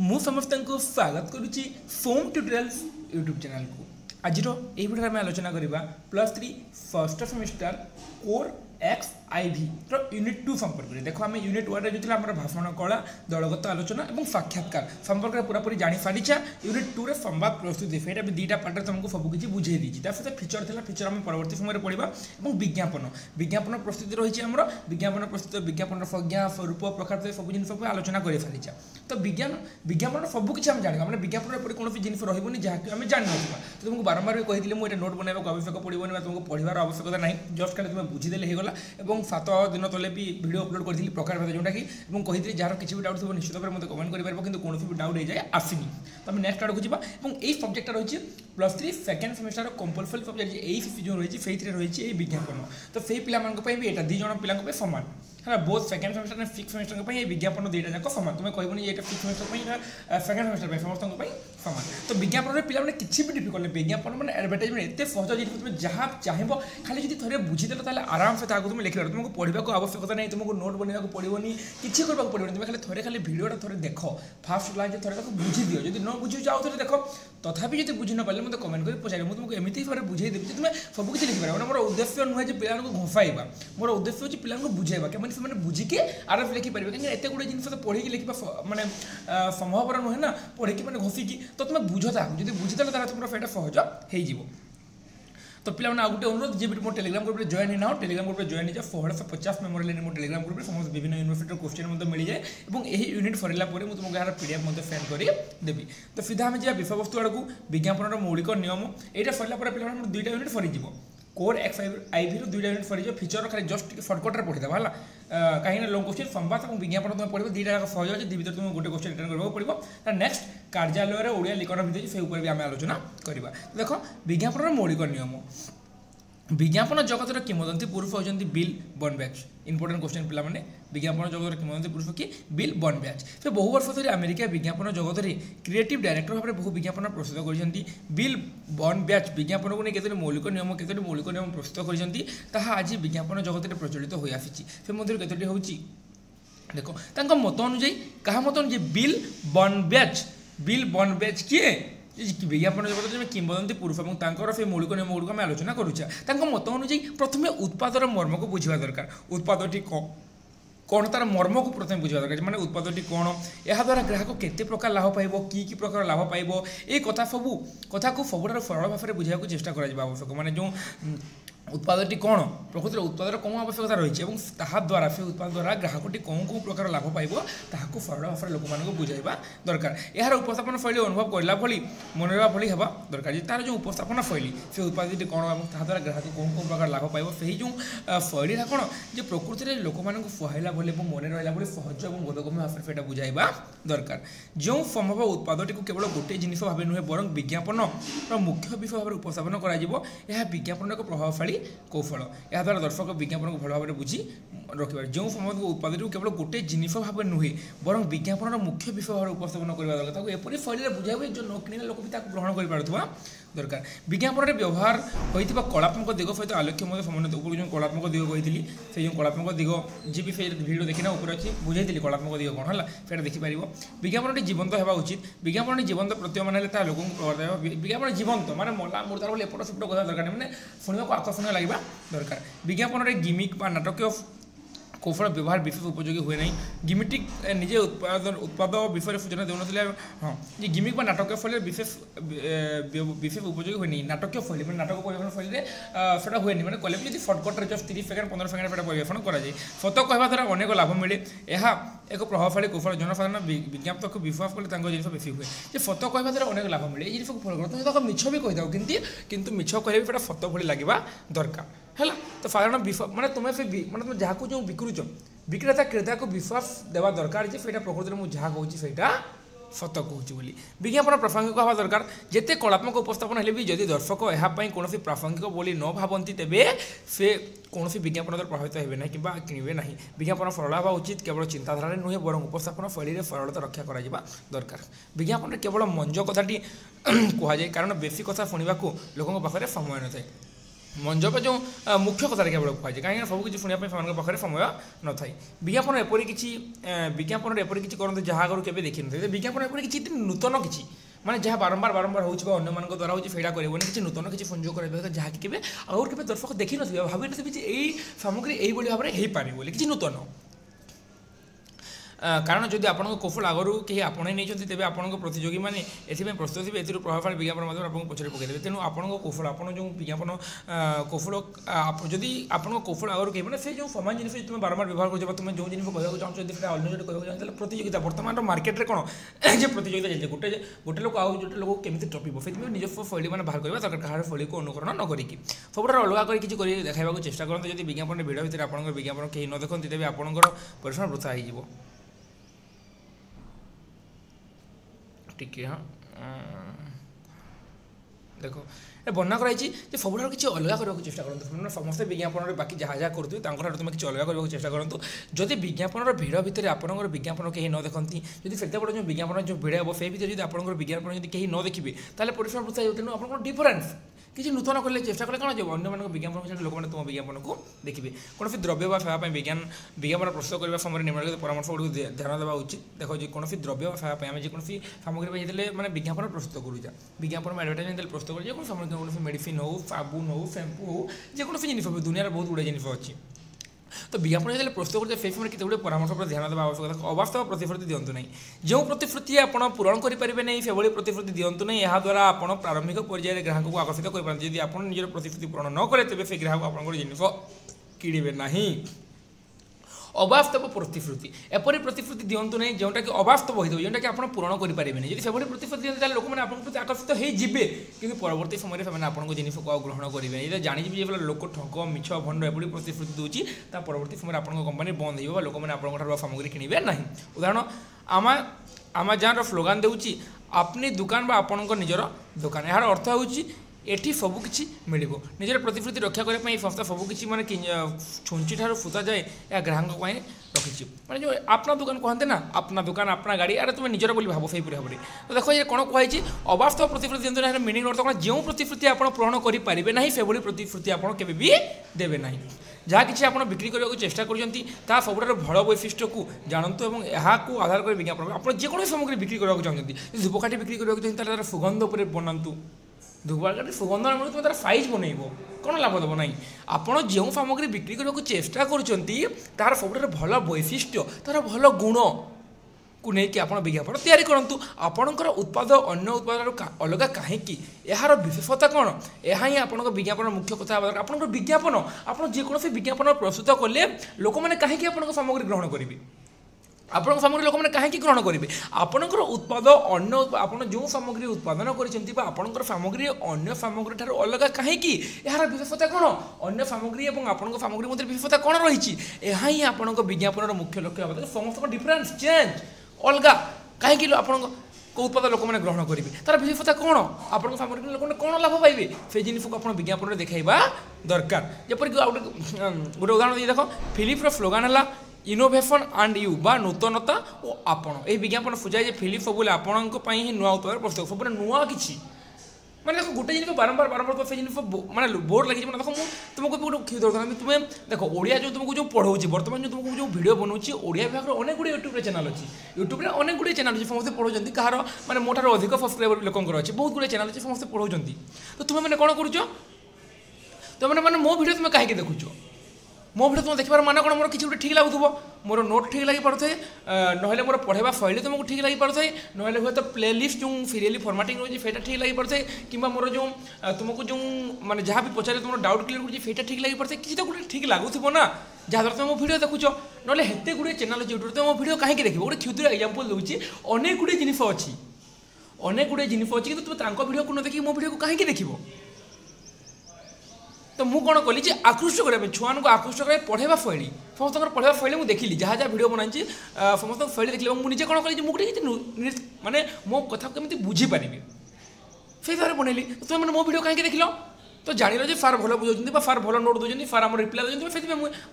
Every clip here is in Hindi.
मु समस्त को स्वागत करुच्ची फोम ट्यूटोरियल्स यूट्यूब चैनल को। आज ये वीडियो में आलोचना करवा +3 first semester core XIV unit 2 संपर्क में। देखो आम यूनिट 1 रे जो भाषण कला दलगत आलोचना और साक्षात्कार संपर्क में पूरापूरी जानी सारीचा। यूनिट 2 रे संवाद प्रस्तुति फेटा भी दुईटा पार्ट तुमको सबकि बुझे दी। सहित फीचर था फीचर आम परवर्ती समय पढ़ा और विज्ञापन विज्ञापन प्रस्तुति रही आम विज्ञापन प्रस्तुत विज्ञापन संज्ञा स्वरूप प्रकार सब जिन आलोचना कर सारीचा। तो विज्ञापन सबकि आम जाना मैंने विज्ञापन कौन जिन रही जहाँकि आम जान ना। तो तुमको बारंबार भी कही मुझे नोट बनवाक आवश्यक पड़ोनी तुमको पढ़ार आवश्यकता ना जस्ट खाली तुम बुझीदे होगा। और 7 दिन तले भी वीडियो अपलोड करी प्रकार भाषा जोटा कि कही जार किसी भी डाउट थोड़ा निश्चित भाव में कमेंट कर कि कौन भी डाउट हो जाए आसनी। तो आम नेक्स्ट आड़ को जावा और यही सब्जेक्टा रही +3 सेकेंड सेमिस्टर कंपलसरी सब्जेक्ट यही जो रही से रही विज्ञापन। तो से पे भी यहाँ 2 जन पिला सामान है both second semester and fifth semester ये विज्ञापन 2टा जाक सामान। तुम कहबनी ये फिफ्थ सेमिस्टर सेकेंड सेमिस्टर समस्त सामान। तो विज्ञापन में पिला किसी भी डिफिकल्ट नहीं। विज्ञापन मैंने एडवर्टाइजमेंट एत सहज जिन तुम जहाँ चाहब खाली जो थे बुझीदेल ताले आराम से तुम लिखिपार। तुमको पढ़ा आवश्यकता नहीं तुमको नोट बनवाक पड़ोनी किसी करने पड़ोनी। तुम खाली थे खाली भिडियोटा थे देख फास्ट लाइन थे बुझी दियो। जो न बुझे आउ थे देख तथापि जो बुझी न पारे मतलब कमेंट कर पचार मुझे तुमको एमती भाव बुझे देवी तुम सबकि लिखिपार। मैंने मोर उद्देश्य नुहे पिला घोषाइबा मोर उद्देश्य हूँ पिला बुझेबा केमन से बुझिकी आराम लिखिपारे कहीं एत गुड़े जिन पढ़ी लिखा मानने संभवपर नुहे ना पढ़ी मैंने घोषिकी। तो तुम बुझता जो बुझीदेल तुम फेटा सहज हो। तो पिला आउ गोटे अनुरोध जी मो टेलीग्राम ग्रुप में जॉइन ना टेलीग्राम ग्रुप में जॉइन हो 1650 मेमोरी लेनी मो टेलीग्राम ग्रुप में समस्त विभिन्न यूनिवर्सिटी क्वेश्चन मिल जाए और यही यूनिट सरला मुझे तुमको यार PDF सेंड कर देवी। तो सीधा आम जा विषय वस्तु आड़क विज्ञापन मौलिक नियम यहाँ सरला पिला 2टा यूनिट सरीज कोर XIV 2टा यूनिट सरीज फीचर खाली जस्ट सर्टकट्रे पढ़ीदेव है कहीं लंग क्वेश्चन संवाद और विज्ञापन तुम पढ़ो 2टा जाक सहज अच्छे भर तुम गोटे क्वेश्चन रिटर्न करने पड़ो। नेक्स्ट कार्यालय ओडिया लिखन विधि से ऊपर भी आम आलोचना करवा। देख विज्ञापन मौलिक नियम विज्ञापन जगतर किंवदंती पुरुष होती बिल बर्नबैच। इंपोर्टेंट क्वेश्चन पिला माने विज्ञापन जगतर किंवदंती पुरुष कि बिल बर्नबैच। से बहु वर्ष धरी अमेरिका विज्ञापन जगत में क्रिएटिव डायरेक्टर भाव में बहु विज्ञापन प्रस्तुत कर बिल बर्नबैच विज्ञापन को नहीं केतोटी मौलिक नियम प्रस्तुत कर आज विज्ञापन जगत में प्रचलित हो आसी। से मध्य केतोटी हूँ देखो मत अनुଯାयी क्या मत अनुଯାयी बिल बर्नबैच किए विज्ञापन जगत में किंवदंती पुरुष और से मौलिक नियम गुड़िक आलोचना करुचा। मत अनुଯାयी प्रथम उत्पादर मर्म को बुझा दरकार। उत्पादटी कौन तार मर्म को प्रथम बुझा दरकार माने उत्पादटी कौन या द्वारा ग्राहक केते प्रकार लाभ पाइबो कि प्रकार लाभ पाइबो ए कथा को सबुठार सरल भाव में बुझाक चेष्टा करा आवश्यक। माने जो उत्पादटी कौन प्रकृति उत्पादर कौन आवश्यकता रही है द्वारा से उत्पाद द्वारा ग्राहकटी कौन कौन प्रकार लाभ पाइब ताकू सरल भाव में लोक मानक बुझाइबा दरकार। यार उपस्थापन शैली अनुभव करला भली मनोरवा भली हेबा दरकार। तार जो उपस्थापन शैली से उत्पादटी कौन और द्वारा ग्राहक कौन कौन प्रकार लाभ पाइब से जो शैलीटा कौन जो प्रकृति में लोक मानक सुहाइला भली मन रहा भली सहज और बोधगम्य भाव में से बुझाइबा दरकार। जो संभव उत्पादटी को केवल गोटे जिनिस भाव नुहे बर विज्ञापन मुख्य विषय भाव में उपस्थापन कर विज्ञापन एक प्रभावशाली कौशल। या द्वारा दर्शक विज्ञापन को भल भाव में बुझी रखिबार। जो समय उत्पाद केवल गोटे जिनिस भाव नुहे बर विज्ञापन मुख्य विषय भाव में उपस्थापन करने दरकार। एपरी शैली बुझाइबे जो न किणिले लोक भी ग्रहण कर दरकार। विज्ञापन में व्यवहार होता कलात्मक दिग सहित आलोक्य समन्वित ऊपर जो कलात्मक दिग कही से जो कलात्मक दिग जी भी भिडियो देखना ऊपर अच्छी बुझे कलात्मक दिग कौन है से देखिपार। विज्ञापन जीवंत होगा उचित। विज्ञापन जीवंत प्रतीयमान है लोक प्रभाव विज्ञापन जीवंत माने मला मुर्दार बोले एपट सेपट कथा दरकार मैंने शुणा को आकर्षणीय लगे दरकार। विज्ञापन में गिमिक नाटक कौशल व्यवहार विशेष उपयोगी हुए ना। गिमिटिक निजे उत्पाद विषय सूचना देना हाँ ये गिमिक नाटक शैली विशेष उपयोगी हुए नहीं। नाटक शैली मैं नाटक परिवेशन शैली से हुए नहीं मैंने कले भी सर्टकट्रे जस्ट 30 सेकेंड 15 सेकेंड पे परिवेशन कराए सत कहवा द्वारा अनेक लाभ मिले। यह एक प्रभावशाली कौशल जनसाधारण विज्ञापन को विश्वास कले जिन बेसी हुए जे सत कहवा द्वारा अनेक लाभ मिले। ये जिन फल कर तुम मिछ भी कही था कि मिछ कह सत भली लगे दरकार है। तो साधारण माने तुम्हें से माने तुम जहाँ जो बिकुच विक्रेता क्रेता को विश्वास देवा दरकार जे फेटा प्रकृति में जहाँ कहूँ सेटा सत कहूँ बोली। विज्ञापन प्रासंगिक हवा दरकार। जिते कलात्मक उपस्थापन हेले भी जदि दर्शक यहाँ कौन प्रासंगिक बोली न भावती तेबे से कौन विज्ञापन द्वारा प्रभावित हे ना कि किणवे ना। विज्ञापन सरल हवा उचित केवल चिंताधारा नुहे बर उपस्थापन शैली में सरलता रक्षा करा दरकार। विज्ञापन केवल मंज कथाटी कहुए कारण बेसी कथा शुणा लोकों पाखे समय न थाए मंजप जो मुख्य कथा केवल कहुए कहीं सब किसी शुणापी पाखे समय न था विज्ञापन एपरी किसी विज्ञापन एपरी किसी करते जहाँ आगुरी केवे देखी न विज्ञापन एपरी किसी नूतन किसी माने जहाँ बारंबार बारंबार होने द्वारा होती किसी नूतन किसी संयोग कर जहाँकि केवे आगुरी केवे दर्शक देखी न भावी यही सामग्री यही भाव में हो पारे किसी नूतन कारण जदि आप कौशल आगु कहीं आपणे नहीं तेज आप प्रतियोगी मैंने एथि प्रस्तुत थे ए प्रभावशाली विज्ञापन आपको पचर पकईदेवे तेणु आपन कौशल आप जो विज्ञापन कौशल जदि आप कौशल आगु कहीं से जो सामान जिन तुम बारंबार व्यवहार कर तुम जो जिन कहूँ चाहो अन्य जो कहूँ चाहते प्रतियोगिता बर्तमान मार्केट में कौन जो प्रतियोगिता चलती गोटे गोटे लोक आउ गोटे लोक केमी टपिब से निजस्व शैली मैंने बाहर करवा दरकार कहार शैली को अनुकरण न करी सब अलग कर किसी देखा चेष्टा करते जब विज्ञापन भिड़ भितर आप विज्ञापन कहीं न देखते तेज आपंकर परिश्रम वृथा हो टिके हाँ देखो ये बना कराई सब किसी अलग करने चेष्टा करूँ समस्त विज्ञापन बाकी जहाँ जहाँ करुवे तुम किसी अलग करने चेष्टा करूँ जदि विज्ञापन भिड़ भितर आपंकर विज्ञापन कहीं न देखती जब से बड़ा जो विज्ञापन जो भिड़ हे से भीतर जब आप विज्ञापन जब कहीं न देखिए ताले परिश्रम वृथा हो तेणु आप डिफरेन्स किसी नूतन कले चेष्टा कले कौन जो अन्य विज्ञापन लोक मैंने तुम विज्ञापन को देखिए कौन द्रव्य सेवा विज्ञापन प्रस्तुत करने समय निम्नलिखित परामर्श गुड़ ध्यान देवा उचित देखो जो कौन द्रव्य सेवा आम जेको सामग्री मैंने विज्ञापन प्रस्तुत करूँ विज्ञापन में एडवर्टाइजमेंट प्रस्तुत कर कौन मेडिसिन हो साबुन हो शैम्पू हो जेको जिन दुनिया बहुत गुड़े जिन अच्छी तो विज्ञापन जो प्रस्तुत करते से समय कितने गुड़े परामर्श पर ध्यान देवा आवश्यकता अवास्तव प्रतिश्रुति दिंतु ना जो प्रतिश्रुति आप पूरण करेंगे नहीं से प्रतिश्रुति दिंतु ना यहाँ द्वारा आप प्रारंभिक पर्यायर ग्राहक को आकर्षित करेंगे जब आप निजर प्रतिश्रुति पूरण न करें तेज से ग्राहक आप जिन किणवे ना अवास्तव प्रतिश्रुति एपरी प्रतिश्रुति दिंतु नहीं जोटा कि अवास्तव होता है जोटा कि आप पूरण करेंगे नहीं जब से प्रतिश्रुति दिखते लोक मैंने आपको प्रति आकर्षित होते कि परवर्त समय से आपको जिन को ग्रहण करेंगे ये जानी लोक ठक मिछ भंड एपरी प्रतिश्रुति दूसरी परवर्त समय आप कंपानी बंद हो लोक मैंने आप सामग्री किणवे ना उदाहरण आमाजन स्लोगान दूची अपनी दुकान आपण निजर दुकान यार अर्थ हो एठी सबकि मिल निजर प्रतिश्रुति रक्षा करने संस्था सबकि माने छुंची ठार फुता जाए या ग्राहक रखी मैंने जो अपना दुकान कहते ना अपना दुकान अपना गाड़ी अरे तुम निजर बोली भाव से भाव में तो देखो ये कौन कहुई अवास्तव प्रतिश्रुति दिखाते मिनिंग अर्थ कौन जो प्रतिश्रुति आप पूरण करेंगे ना से प्रतिश्रुति आप केवे भी देवे ना जहाँ किसी आप बिक्री करने चेष्टा कर सबुठ भल वैशिष्ट्य को जानतु और यहाँ आधार कर विज्ञापन आप जेको सामग्री बिक्री करने चाहते धूपकाठी बिक्री करने चाहते तार सुगंध पर बनातु धूपकाठी सुगंध मिलू तुम तार साइज बनइब कौन लाभ देव ना आपड़ जो सामग्री बिक्री करने को चेष्टा कर सब भल वैशिष्ट्य तार भल गुण को लेकिन आप विज्ञापन तैयारी करूँ आपणकर उत्पाद अन्य उत्पाद अलग कहीं यार विशेषता कौन यह ही आप विज्ञापन मुख्य कथा आप विज्ञापन आप जेकोसी विज्ञापन प्रस्तुत कले लोक मैंने कहीं आप सामग्री ग्रहण करेंगे आप सामग्री लोक मैंने कहीं ग्रहण करेंगे आपणकर उत्पाद अन्य आप जो सामग्री उत्पादन कर सामग्री अन्य सामग्री ठार अलग कहीं यार विशेषता कौन अन्य सामग्री और आप सामग्री मध्य विशेषता कौन रही यह ही आप विज्ञापन मुख्य लक्ष्य समस्त डिफरेन्स चेंज अलग कहीं आप उत्पाद लोक मैंने ग्रहण करेंगे तार विशेषता कौन आप सामग्री लोक कौन लाभ पाइबे से जिन को आप विज्ञापन देखा दरकार जपरिक गोटे उदाहरण दिए देख फिलिप्र स्लोगान है इनोभेशन एंड यू बा नूतनता और आपण ये विज्ञापन सुझाए फिलिप सब आपण ही नुआ उत्पाद प्रस्तुत सब नुआ कि मैंने देखो गोटे जिन बारंबार बारंबार से जिन मैंने बोर्ड लगी मैंने देखो तुमको गोटे दरकार तुम्हें देखो ओडिया जो तुमको जो पढ़ाऊँ बर्तमान जो तुमको जो भिडियो बनाऊँगी ओडिया विभाग अनेक गुड़े यूट्यूब चैनल अच्छी यूट्यूब अनेक गुड़े चैनल अच्छी समस्त पढ़ाऊँ कहार मैंने मोटार अधिक सब्सक्राइबर लोकर अच्छे बहुत गुड़े चैनल अच्छे समस्त पढ़ाऊँ तो तुम्हें मैंने कौन करुच तुम मैंने मो भिडियो तुम कहीं देखुच मो भिडियो तुम देखार मान कौन मोर किसी गोटे ठीक लगुव मोर नोट ठीक लगी पारे ना मोर पढ़ावा शैली तुमको ठीक लगी पारे ना हूँ तो प्लेलिस्ट जो सीरियली फर्माटिंग रोचे से ठीक लगी पारे कि मोर जो तुमको जो माने जहाँ भी पचारे तुम डाउट क्लियर कर ठीक लगी पारे किसी तो गोटे ठीक लगुव ना जहाँद्वारा तुम मो भिडियो देखुच ना हेते गुड़े चैनल अच्छे यूट्यूब तुम मो भिडियो कहीं देखिए गोटे क्षुद्र एग्जांपल दूसरी अनेक गुड़े जिन अच्छी अनेक गुड़े जिन अच्छी कि तुम भिडियो को न देखिए मो भिडियो को कहीं देख तो मुझे कौन कली आकृष्ट करने छुआ को आकृष्ट कर पढ़ावा शैली समस्त पढ़ावा शैली मुझे देखिली जहाँ जहाँ भिडियो बनाई समस्त शैली देखिए मुझे कौन कली मुझे माने मो कथा केमी बुझीपारि से तरह बनैली तुम मैंने मो भिडियो कहीं देख तो जानिल जे फार भल बुझाउछन्ती फार भल नोट दउछन्ती फार हमर रिप्लाई दउछन्ती फेति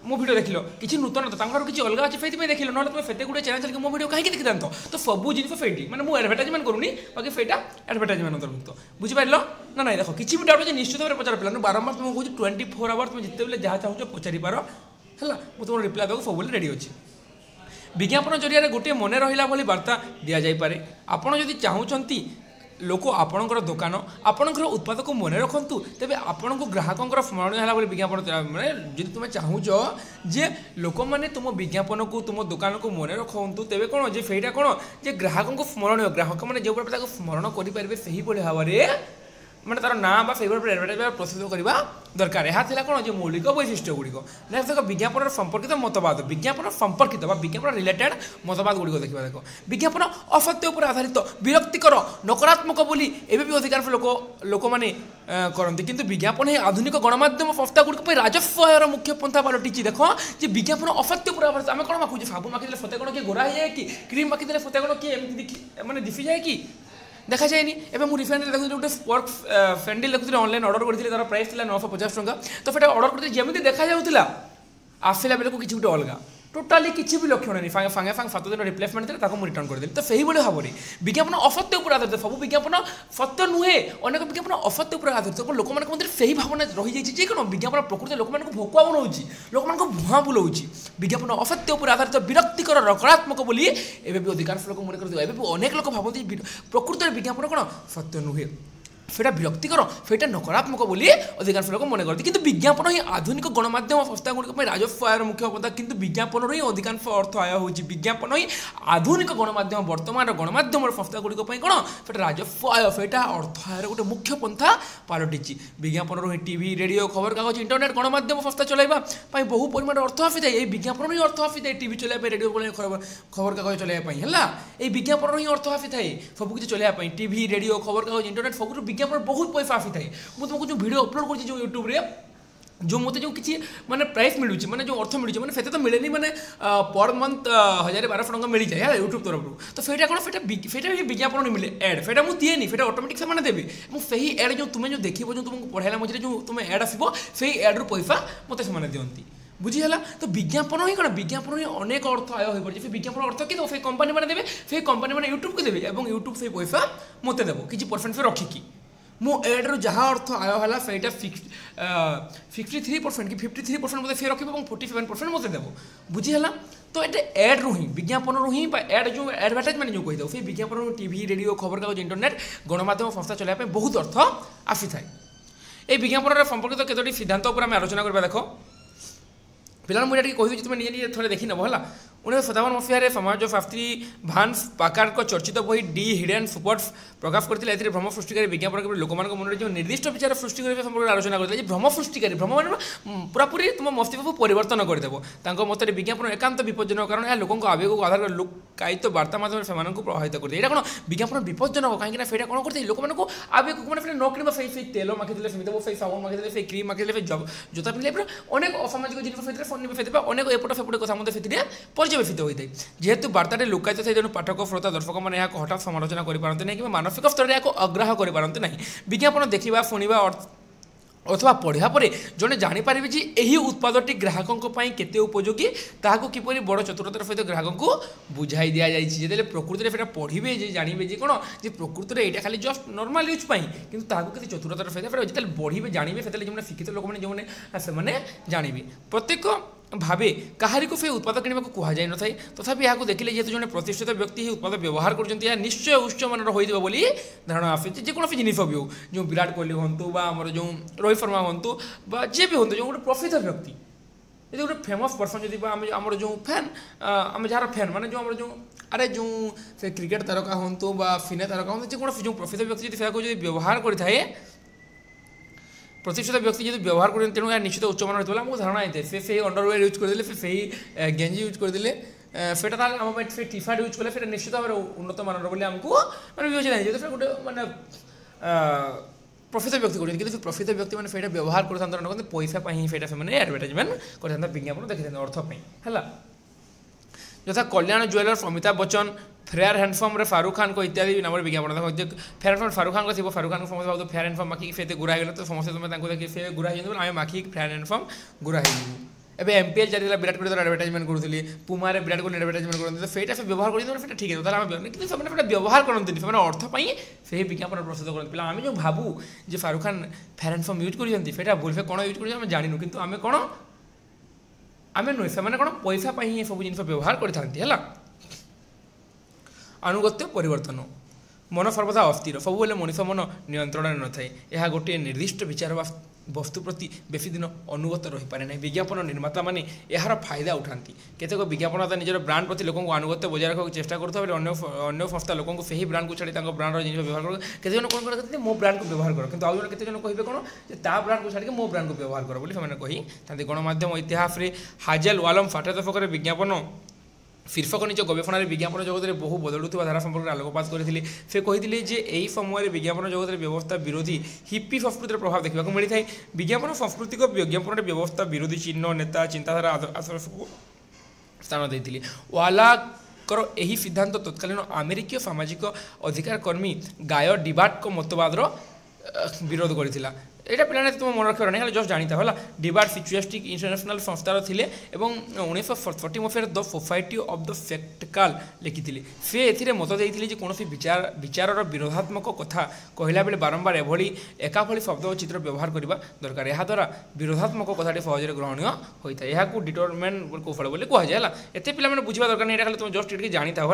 मो वीडियो देखिलो किछि नूतन तांकर किछि अलगा अछि फेति देखिलो नहले तुम फेते गुडे चैनल के मो वीडियो काहे देखि दांतो तो सब जिनिस फेटी माने मो एडवर्टाइजमेंट करूनी बाकी फेटा एडवर्टाइजमेंट अंतर्भुक्त बुझि पाइलो ना ना देखो किछि भी डाउट जे निश्चित भाबे पचार पिला बारंबार तुम कहू 24 आवर तुम जिते बेले जहा चाहू पचारि पारो हला मो तुम रिप्लाई दको सब बेले रेडी अछि विज्ञापन जरिया गोटे मन रहा भली वार्ता दि जाई पारे आपण जदि चाहूछंती लोक आपणकर दुकान आपणकर उत्पाद को मन रखु तेज आपण को ग्राहकों स्मरणीय है विज्ञापन मैंने जब तुम चाहूच जे लोक मैंने तुम विज्ञापन को तुम दुकान को मन रखु तेज कौन जे फेटा कौन जे ग्राहकों को स्मरणीय ग्राहक मैंने जो स्मरण करेंगे से भाव में मैंने तार ना फेवरेट एडवर्टाइजमेंट प्रस्तुत करवा दरकार यह कौन जो मौलिक वैशिष्ट्य गुड़िक नेक्स्ट देख विज्ञापन संपर्कित मतवाद विज्ञापन संपर्कित विज्ञापन रिलेटेड मतवाद गुड़िक देखा देख विज्ञापन असत्य पर आधारित विरक्तिकर नकारात्मक बोली एवं भी अधिकांश लोक मैंने करती किंतु विज्ञापन ही आधुनिक गणमाध्यम संस्था गुड़िक राजस्व आयर मुख्य पंथा पलटि देख जे विज्ञापन असत्य पर आधारित आम कौन माखुचे साबुन माखिदे फते कौन किए गोरा हो जाए कि क्रीम माखिदे फते कौन किए मैंने दिखी जाए कि देखा जाएनि एवं मुझे रिफाइंड देखुଥିଲି गोटे स्पर्क फैंडल देखुଥିଲି ऑनलाइन ऑर्डर करଥିଲି तार प्राइस था 950 टंका तो फेटा ऑर्डर करते जमी देखा जाऊला आसला बेले को किसी गोटे अलग टोटाली किसी भी लक्षण नहीं फांगे फांगे 7 दिन रिप्लेसमेंट थे रिटर्न करदेली तो सही भाव में विज्ञापन असत्य उपर आधारित सब विज्ञापन सत्य नुहे अनेक विज्ञापन असत्य उपर आधारित लोक मध्य से भावना रही जाए कौन विज्ञापन प्रकृति लोक भोकुआ बनाऊँगी लोक भुआ बुलाऊँगी विज्ञापन असत्य उपर आधारित विरक्तिकर नकारात्मक बोली एवं भी अधिकांश लोक मन कर अनेक लोक भावती प्रकृति विज्ञापन कौन सत्य नुहे फेटा विरक्तिकर फेटा नकारात्मक बोली अधिकांश लोक मन करती किंतु विज्ञापन ही आधुनिक गणमाध्यम संस्था गुड़िक राजस्व आयर मुख्य पद किंतु विज्ञापन ही अधिकांश अर्थ आय होची विज्ञापन ही आधुनिक गणमाध्यम वर्तमान गणमाध्यम संस्था गुड़िक कौन फेटा राजस्व आय फेटा अर्थ आयर गोटे मुख्य पंथा पलटि विज्ञापन ही टीवी रेडियो खबर कागज इंटरनेट गणमाध्यम संस्था चलाइबा बहु परिमाण अर्थ आसी थाए विज्ञापन ही अर्थ आसी थाए टीवी चलाइबा रेडियो खबर कागज चलाइबा है विज्ञापन ही अर्थ आसी थाए सबकि चलाइबा टीवी रेडियो खबर कागज इंटरनेट सब विज्ञापन बहुत पैसा आसी थाए मुझे तुमको जो वीडियो अपलोड कर यूट्यूब रे जो मत जो किसी माने प्राइस मिलूँ माने जो अर्थ मिलूँ माने से तो मिले माने पर मंथ 1000-1200 टंका मिल जाए यूट्यूब तरफ तो फेटा कौन फेटा भी विज्ञापन नहीं मिले एड फेटा मुझे दिए नहीं फेटा ऑटोमेटिक से देवी से एड जो तुम्हें जो देखो जो तुमको पढ़ाला मझे जो तुम एड आसो से एड्रु पैसा मत से दिखती बुझीगला तो विज्ञापन ही कौन विज्ञापन ही अनेक अर्थ आय हो पड़े विज्ञापन अर्थ कि से कंपनी मैंने देवे से कंपनी मैंने यूट्यूब को देवे और यूट्यूब से पैसा मत देव किसी परसेंट से रखिकी मो एड्रु जहाँ अर्थ आय है से 53% कि 53% मत फे रख 47% मत देव बुझीगला तो ये एड रू ही विज्ञापन रू ही एड जो एडवर्टाइजमेंट जो कहीदेव से विज्ञापन टीवी रेडियो खबर कागज इंटरनेट गणमाध्यम संस्था चलाइबा बहुत अर्थ आसी थाए ये विज्ञापन संपर्कित केतोटी सिद्धांत उपर आम आलोचना करबा देखो पिला मुझे कही तुम निजे थे देखी नब है 1957 मसीह समाज शास्त्री भान्स पाकार को चर्चित बही डी हिडन सुपर्स प्रकाश करते भ्रम सृष्टिकारी विज्ञापन लोक मन जो निर्दिष्ट विचार सृष्टि संपर्क आलोचना करते भ्रम सृष्टिकारी भ्रम मान पूरापूरी तुम मस्तिष्क को परिवर्तन करदेव मत विज्ञापन एकांत विपज्जनक कारण यह लोक आवेग को आधार लुकायित वार्ता माध्यम से प्रभावित करते यहाँ कौन विज्ञापन विपज्जनक कहीं फेटा कौन करते लोक आवेग मैंने न कि से तेल माखिदे से साबुन माखिदे से क्रीम माखिदे जोता पिंधे अनेक असामाजिक जिन फोन फेते अनेक एपट सेपट कथा मत से पर्यवेक्षित होता है जेहेतु वार्ता लुकायित थे तेणु पाठक श्रोता दर्शक मैंने हठात समालोचना करते कि मानसिक स्तर में अग्राह करते ना विज्ञापन देखा शुणा अथवा पढ़ा पर जड़े जापर जे यही उत्पादटी ग्राहकों केते उपयोगी ताकू किपरि बड़ चतुरतार सहित ग्राहक को बुझाई दि जाए प्रकृति में पढ़े जे जानवे जे कौन जे प्रकृति में यहाँ खाली जस्ट नॉर्मल यूज कि केते चतुरतार सहित जो बढ़े जानवे से जो शिक्षित लोक मैंने जानवे प्रत्येक भावे कहारी को से उत्पाद किणवा को कहुए न था तथापि यहाँ देखिले जेहेतु जड़े प्रतिष्ठित व्यक्ति ही उत्पाद व्यवहार कर निश्चय उच्च मानर हो धारणा आसे जेकोसी जिनिस भी हो जो विराट कोहली हूँ आमर जो रोहित शर्मा हूँ जे भी हूँ जो गोटे प्रसिद्ध व्यक्ति ये गोटे फेमस पर्सन जब आम जो फैन आम जार फैन माने जो आम जो अरे जो से क्रिकेट तारका हूँ फिने तारका हूँ जेकोसी जो प्रसिद्ध व्यक्ति जो व्यवहार करे प्रतिष्ठित व्यक्ति जो व्यवहार कर तेणु यह निश्चित उच्च मान होता है धारणा ये से अंडरवेयर यूज करदे से गेंजी यूज करदे फेटा आम से टी शार्ट यूज कले निश्चित भाव उन्नत मानर बोली आमको मैंने विवेचना जेहतु गोटे मैंने प्रसिद्ध व्यक्ति कर कि प्रसिद्ध व्यक्ति मैंने फेटा व्यवहार करते पैसा ही फेटा से एडवर्टाइजमेंट करते विज्ञापन देखते अर्थपाई है यथा Kalyan jewellers Amitabh Bachchan fair handsome रे फारूक खान को इत्यादि नाम विज्ञापन देखो फेयर हैंडसम फारूक खान को थी फारूक खान को समस्त भाव फेयर हैंडसम माखी फेते गुरा हो तो समस्त तुम देखिए फे गुरा हो आम माखी फेयर हैंडसम गुरा हो एबे एमपीएल चली विराट कोहली एडवर्टाइजमेंट करूली पुमा रे विराट कोहली एडवर्टाइजमेंट करते तो फेटा से व्यवहार कर ठीक है कि व्यवहार करते अर्थ से विज्ञापन प्रस्तुत करते पे आम जो भावु जे Farooq Khan fair handsome use कर भूल से कौन यूज कर जानू कि आम कौन आम नुहे से कौन पैसा ही सब जिन व्यवहार करते अनुगत्य परिवर्तन मन सर्वदा अस्थिर सब मनुष्य मन नियंत्रण न थाए यह गोटे निर्दिष्ट विचार वस्तु प्रति बेसी दिन अनुगत रही पारे ना विज्ञापन निर्माता मैंने यार फायदा उठाती केतेक विज्ञापनदाता निजर ब्रांड प्रति लोक अनुगत्य बजाय रखा चेष्टा करुवा अन्य संस्था लोक से ही ब्रांड को छाड़ी ब्रांड जिन व्यवहार कर केते कौन करते मो ब्रांड को व्यवहार कर किंतु आउ केते कहे कौन ता ब्रांड को छाड़ी मो ब्रांड को व्यवहार कर बोली से कही था गणमाध्यम इतिहास में हाजेल वालम फाटे दशक विज्ञापन शीर्षक निज गवेषण विज्ञापन जगत में बहु बदलुवा धारा संपर्क में आलोकपात करते से कहते जे यही समय विज्ञापन जगत में व्यवस्था विरोधी हिप्पी संस्कृतिर प्रभाव देखा मिलता है विज्ञापन सांस्कृतिक विज्ञापन व्यवस्था विरोधी चिन्ह नेता चिंताधारा आदर्श को स्थान देते वालाकर यही सिद्धांत तत्कालीन अमेरिकीय सामाजिक अधिकार कर्मी गाय डिबाट को मतवादर विरोध करथिला एटा पिलाने तुम मन रखिबार नहीं जस्ट जानी था डिबाट फ्यूचरिस्टिक इंटरनेशनल संस्थार थिले एवं 1940 मसीह the society of the spectacle लिखिथिले से एथिरे मत देइथिले जे कोनोसी विचारर विरोधात्मक कथा कहला बेले बारंबार एभली एकाभली शब्द और चित्र व्यवहार करबा दरकार एहा द्वारा विरोधात्मक कथाटी सहजरे ग्रहणीय होइता एहा को डिटरमिन कौशल बोली कह जाय एते पिला माने बुझिबा दरकार नहीं एटा खाली तुम जस्ट एटिके जानी था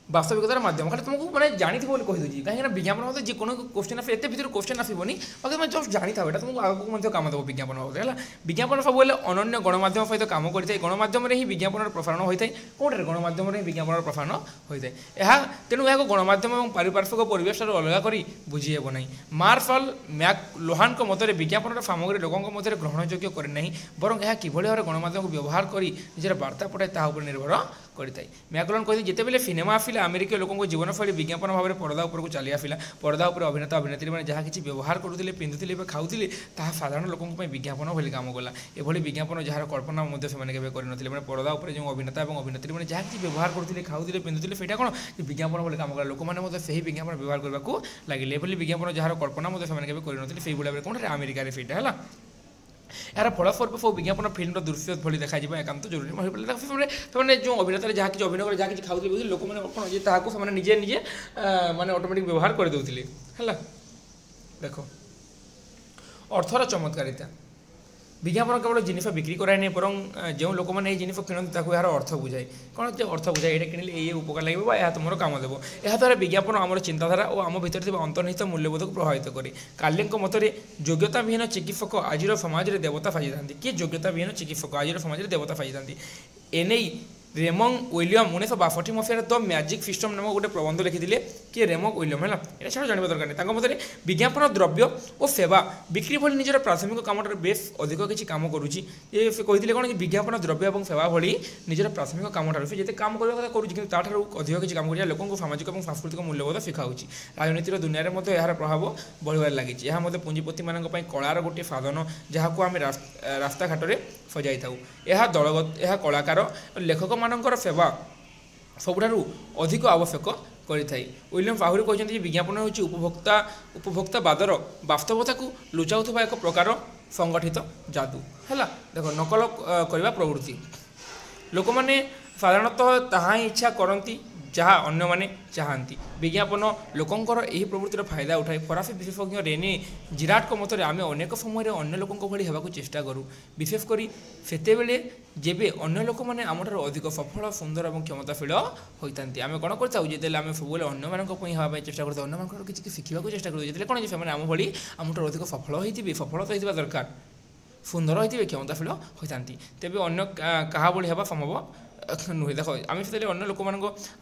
वास्तविकतार माध्यम खाली तुमको मैंने जानी थी बोली कहीदे कहीं विज्ञापन होते जी क्वेश्चन आसे एत भर क्वेश्चन आसबनी बाकी तुम जस्ट जानी था तुमको आगे कम देव विज्ञापन होते है विज्ञापन सब अनन्य गणमाध्यम सहित कम करते गणमाध्यम ही विज्ञापन प्रसारण होता है कौटे गणमाध्यम विज्ञापन प्रसारण होता है तेणु यह गणमाध्यम और पारिपार्श्विक परिवेश अलग कर बुझीहेब ना मार्शल मैकलोहान मत विज्ञापन सामग्री लोकों मध्य ग्रहणयोग्य करना बरं यह किभली भाव गणमाध्यम व्यवहार कर निजर वार्ता पठाए तार निर्भर करता है मैकलोहान कहते जितेबाला सिनेमा आसिला अमेरिकीय लोकों जीवनशैली विज्ञापन भाव में पर्दा उपरको चली आसिला पर्दा उपर अभिनेता अभिनेत्री मैंने जहाँ किसी व्यवहार करुले पिंधुले खाऊले ताहा साधारण लोकों विज्ञापन भली काम कला एभली विज्ञापन जार कल्पना से करते पर्दा उपर जो अभिनेता और अभिनेत्री मैंने जहाँ किसी व्यवहार करुले खाऊले पिंधुले से कौन विज्ञापन भली काम कला लोक मैंने से विज्ञापन व्यवहार करने को लगे एभली विज्ञापन जार कल्पना से करते कौन अमेरिकार सेटा है यार फलस्वरूप सब विज्ञापन फिल्म दृश्य भली देखा एकांत जरूरी मैंने जो अभिनेता जहाँ किसी अभिनय कर जहाँ किसी खाऊले लोक मैंने कौन ये ताकू निजे निजे माने ऑटोमेटिक व्यवहार कर देउथिले हला देखो अर्थर चमत्कारिता विज्ञापन केवल जिनिस बिक्री कराए नहीं बरं जो लोक मैंने जिनिस किणती यार अर्थ बुझाए कौन अर्थ बुझाए ये किणिले ये उपकार लगे या तुम काम देव यह द्वारा विज्ञापन आम चिंताधारा और आम भर अंतर्निहित मूल्यबोध को प्रभावित करे काल्यଙ୍କ मत योग्यता विहीन चिकित्सक आज समाज में देवता साजी था किए योग्यता विहीन चिकित्सक आज समाज में देवता साजी था एने रेमंग विलियम 1962 मसीह द मैजिक सिस्टम नाम गोटे प्रबंध लिखिले कि रेमंग विलियम है ये छाड़ जानवा दरकार नहीं मत विज्ञापन द्रव्य और सेवा बिक्री भली निजर प्राथमिक काम बेस अधिक किसी कम करुँची ये कहते कौन कि विज्ञापन द्रव्य और सेवा भली निजर प्राथमिक काम से जिते काम करने कथा करूँ अधिक किसी कम कर लोक सामाजिक और सांस्कृतिक मूल्यबोध शिखाऊँ राजनीतिर दुनिया में यार प्रभाव बढ़ार लगी यह पुंजीपति मान कलार गोटे साधन जहाँ को आम रास्ता घाट में सजाई था यह दलगत यह कलाकार लेखक मानकर सेवा सबुठारु अधिक आवश्यक करिथाई विलियम आहुरी कहते विज्ञापन होची उपभोक्तावादर वास्तवता को लुचाउथबा एक प्रकार संगठित जादू है देख नकल करने प्रवृत्ति लोक मैंने साधारणतः ताहा इच्छा करती जहाँ अन्य माने चाहती विज्ञापन लोकंर यही प्रवृत्तिर फायदा उठाए फरासी विशेषज्ञ रेने जिराट को मत आम अनेक समय अन्य लोकों भली होगा चेष्टा करूँ विशेषकर सेतेबेले जेबे अन्य लोक मैंने आम अधिक सफल सुंदर और क्षमताशील होता आम कौन करते आम सब अन्य हाँ चेष्टा करते अन्य किसी शिखा चेष्टा करते कौन से आम भली आम अधिक सफल होती सफल तो होता दरकार सुंदर होते क्षमताशील होता तेज अन्य क्या भली हवा संभव नुहे देख आम से अन्य लोक मान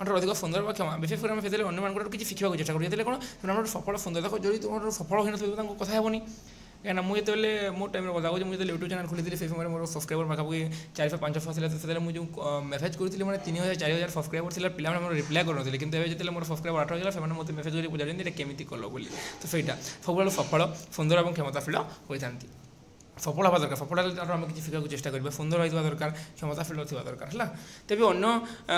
अधिक सुंदर क्षमा विशेषकर आम से अन्य मान किसी शिखा चेष्टा करें कौन सफल सुंदर देख जो तुम सफल हो ना कथा हेनी कहीं मुझे मो टाइम कथा कहे मुझे यूट्यूब चैनल खोली से समय मोर सब्सक्राइबर पाखापाखि 400-500 मुझे मेसेज करी मैंने 3000-4000 सब्सक्राइबर थी पिला रिप्लाई करूँ कि जो मोर सब्सक्राइबर 8000 से मतलब मेसेज कर पचार केमी कल बोली तो सहीटा सब सफल सुंदर और क्षमताशील होता सफल हवा दरकार सफल हेल्ले आम किसी फिका चेष्टा करा सुंदर होगा दरकार क्षमताशील थोड़ा दरकार है तेज अन्य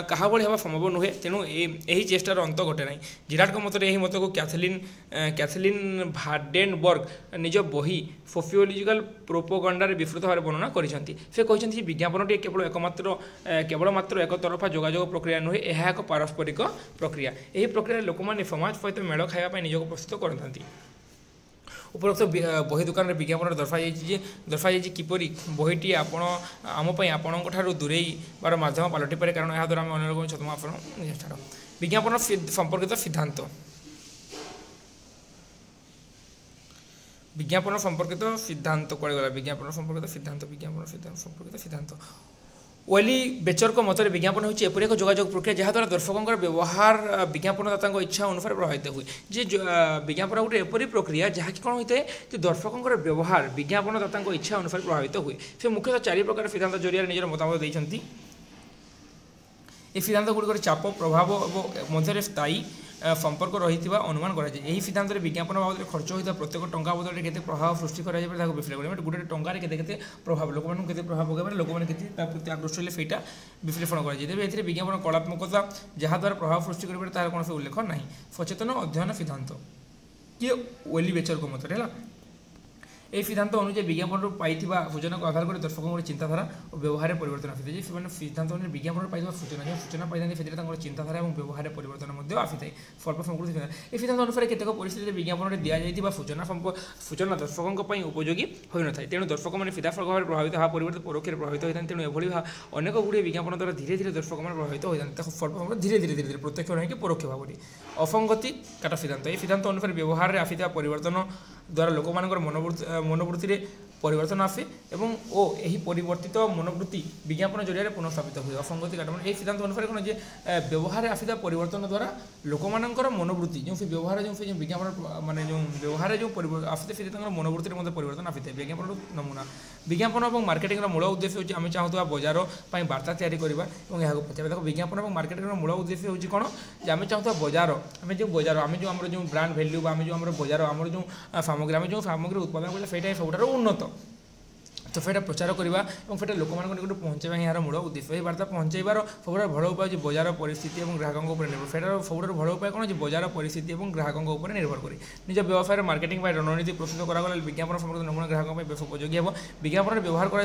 क्या भाई हवा संभव नुहे तेणु यही चेष्टार अंत घटे ना जिराट मत यही मत को कैथलीन भाडेनबर्ग निज बही सोशियोलॉजिकल प्रोपोगंडार विस्तृत भाव वर्णना करते विज्ञापनटी केवल मात्र एक तरफा जोगाजोग प्रक्रिया नुहे यह एक पारस्परिक प्रक्रिया यही प्रक्रिया लोक मैंने समाज सहित मेल खावाई निजक प्रस्तुत करते उपरोक्त बही दुकान में विज्ञापन दर्शाई किपरि बहीटी आमपाई आपण दूरे बार मध्यम पलटि पारे कारण यह द्वारा आम अन्य लोक छतम आप विज्ञापन संपर्कित सिद्धांत विज्ञापन संपर्कित सिद्धांत कड़े गला विज्ञापन संपर्कित सिद्धांत ओली बेचर को मत विज्ञापन होची एपरि एक जोगाजोग प्रक्रिया जहाँद्वारा दर्शकों व्यवहार विज्ञापनदाता इच्छा अनुसार प्रभावित हुए जे विज्ञापन गोटे एपरि प्रक्रिया जहाँकि कौन होता है जो दर्शकों व्यवहार विज्ञापनदाता इच्छा अनुसार प्रभावित हुए से मुख्यतः 4 प्रकार सिद्धांत जरिए निजर मतामत देते ये सिद्धांत गुड़िक चाप प्रभाव मध्य स्थायी संपर्क रही अनुमान कराए सिद्धांत विज्ञापन बाबद खर्च होता प्रत्येक टंका बदल के प्रभाव सृष्टि विश्लेषण गोटे टंकार के प्रभाव लोक मैंने प्रभाव पकड़ लोक मैंने प्रति आकृष्ट हेल्ले से विश्लेषण कराए विज्ञापन कलात्मकता जहाँद्वारा प्रभाव सृष्टि कर कौन उल्लेख ना सचेतन अध्ययन सिद्धांत किए ओली बेचर को मत है यह सिद्धांत अनुसार विज्ञापन पाई सूचना को आधार कर दर्शकों चिंताधारा और व्यवहार परिवर्तन आसी है सिद्धांत अनुसार विज्ञापन पाई सूचना जो सूचना पाई से चिंताधारा और व्यवहार परिवर्तन आसी है स्वल्प संस्कृति यह सिद्धांत अनुसार केतक परिस्थिति विज्ञापन दी जाइए सूचना दर्शकों उपयोगी हो न था तेणु दर्शक मैंने सीधाफल भाव प्रभावित हाँ परिवर्तन परोक्ष प्रभावित होता है तेणु एभली अनेक गुड़े विज्ञापन द्वारा धीरे धीरे दर्शक मैंने प्रभावित होता है स्वल्प भाव धीरे धीरे धीरे धीरे प्रत्यक्ष नहीं परोक्ष भाव असंगति काटा सिद्धांत यह सिद्धांत अनुसार व्यवहार में आसी परिवर्तन द्वारा लोक मनोवृत्ति परिवर्तन आसे और यही परिवर्तित मनोवृत्ति विज्ञापन जरिए पुनर्स्थापित हुए असंगति काटन यह सिद्धांत अनुसार कौन व्यवहार आसा परिवर्तन द्वारा लोक मनोवृत्ति जो व्यवहार जो विज्ञापन माने जो व्यवहार जो आसते से मनोवृत्ति परिवर्तन आसी है विज्ञापन नमूना विज्ञापन और मार्केटिंग मूल उद्देश्य होची आम चाहूँ बजार पर वार्ता तैयारी करवा और पचार देखो विज्ञापन और मार्केटिंग मूल उद्देश्य होची कौन आम चाहूँ बजार आम जो आम जो ब्रांड भैल्यू आम जो बजार आम जो सामग्री आम जो सामग्री उत्पादन करें से सबुठ उन्नत तो फेटा प्रचार करवा और फेटा लोक निकट पहुँचाइबा यार मूल उद्देश्य वार्ता पहुँचाइबार सब भल उपाय बजार परिस्थिति और ग्राहकों निर्भर फेटार सब भल उपाय कौन बजार परिस्थिति और ग्राहकों निर्भर कर निज व्यवसाय मार्केटिंग रणनीति प्रस्तुत करागला विज्ञापन संपर्क नमूना ग्राहकों बेस उपयोगी हे विज्ञापन व्यवहार करा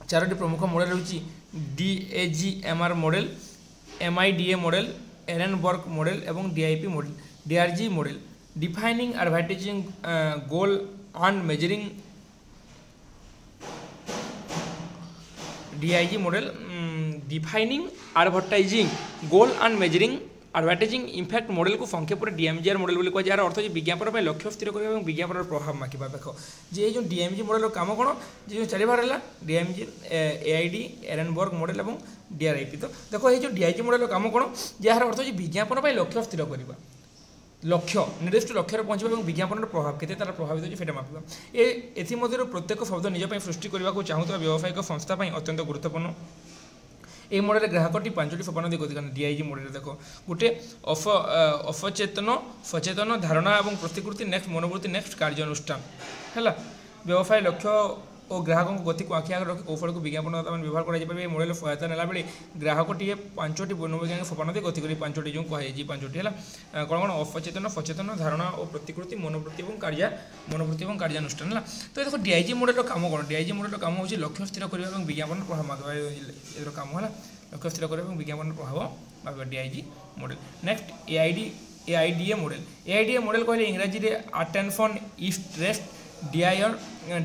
4टी प्रमुख मॉडल रही DAGMR model MIDA model Ehrenberg model और DIP model DRG model defining advertising goal and measuring DIG model defining advertising goal and measuring advertising impact model को संक्षेप में DMGR मॉडल बोली कहुए यार अर्थ है विज्ञापन में लक्ष्य स्थिर करने और विज्ञापन प्रभाव माखा देख जे जो DMG मॉडल काम कौन जो 4 बार है DMG AID एरेनबर्ग मॉडल और DRIP तो देखो ये जो DIG मॉडल काम कौन यार अर्थ है विज्ञापन में लक्ष्य स्थिर करवा लक्ष्य निर्दिष्ट लक्ष्य पहुँचा और विज्ञापन प्रभाव के प्रभावित होती मापा ये प्रत्येक शब्द निजपाई सृष्टि करने को चाहूँ व्यावसायिक संस्था अत्यंत गुरुत्वपूर्ण ये मॉडल ग्राहकटी 5टी सोपान दी गति DIG मॉडल देखो गोटे अवचेतन सचेतन धारणा और प्रतिकृति नेक्स्ट मनोवृत्ति नेक्स्ट कार्यानुष्ठान है व्यवसाय लक्ष्य और ग्राहकों गति को आखि आगे रखी कौशल को विज्ञापनदाता व्यवहार कर मॉडल सहायता नेला बेले ग्राहकटी 5टी मनोवैज्ञानिक सोपान दी गति करी 5टी जो कहुई 5टी है कौन कौन अवचेतन सचेतन धारणा और प्रतिकृति मनोवृत्ति और कार्यानुष्ठान है तो देखो DIG मॉडल काम कौन DIG मॉडल काम हो लक्ष्य स्थिर करने और विज्ञापन प्रभाव मागवा काम है लक्ष्य स्थिर करने और विज्ञापन प्रभाव मागवा DIG model next AIDA model model कहले इंग्राजी में अटेंशन इंटरेस्ट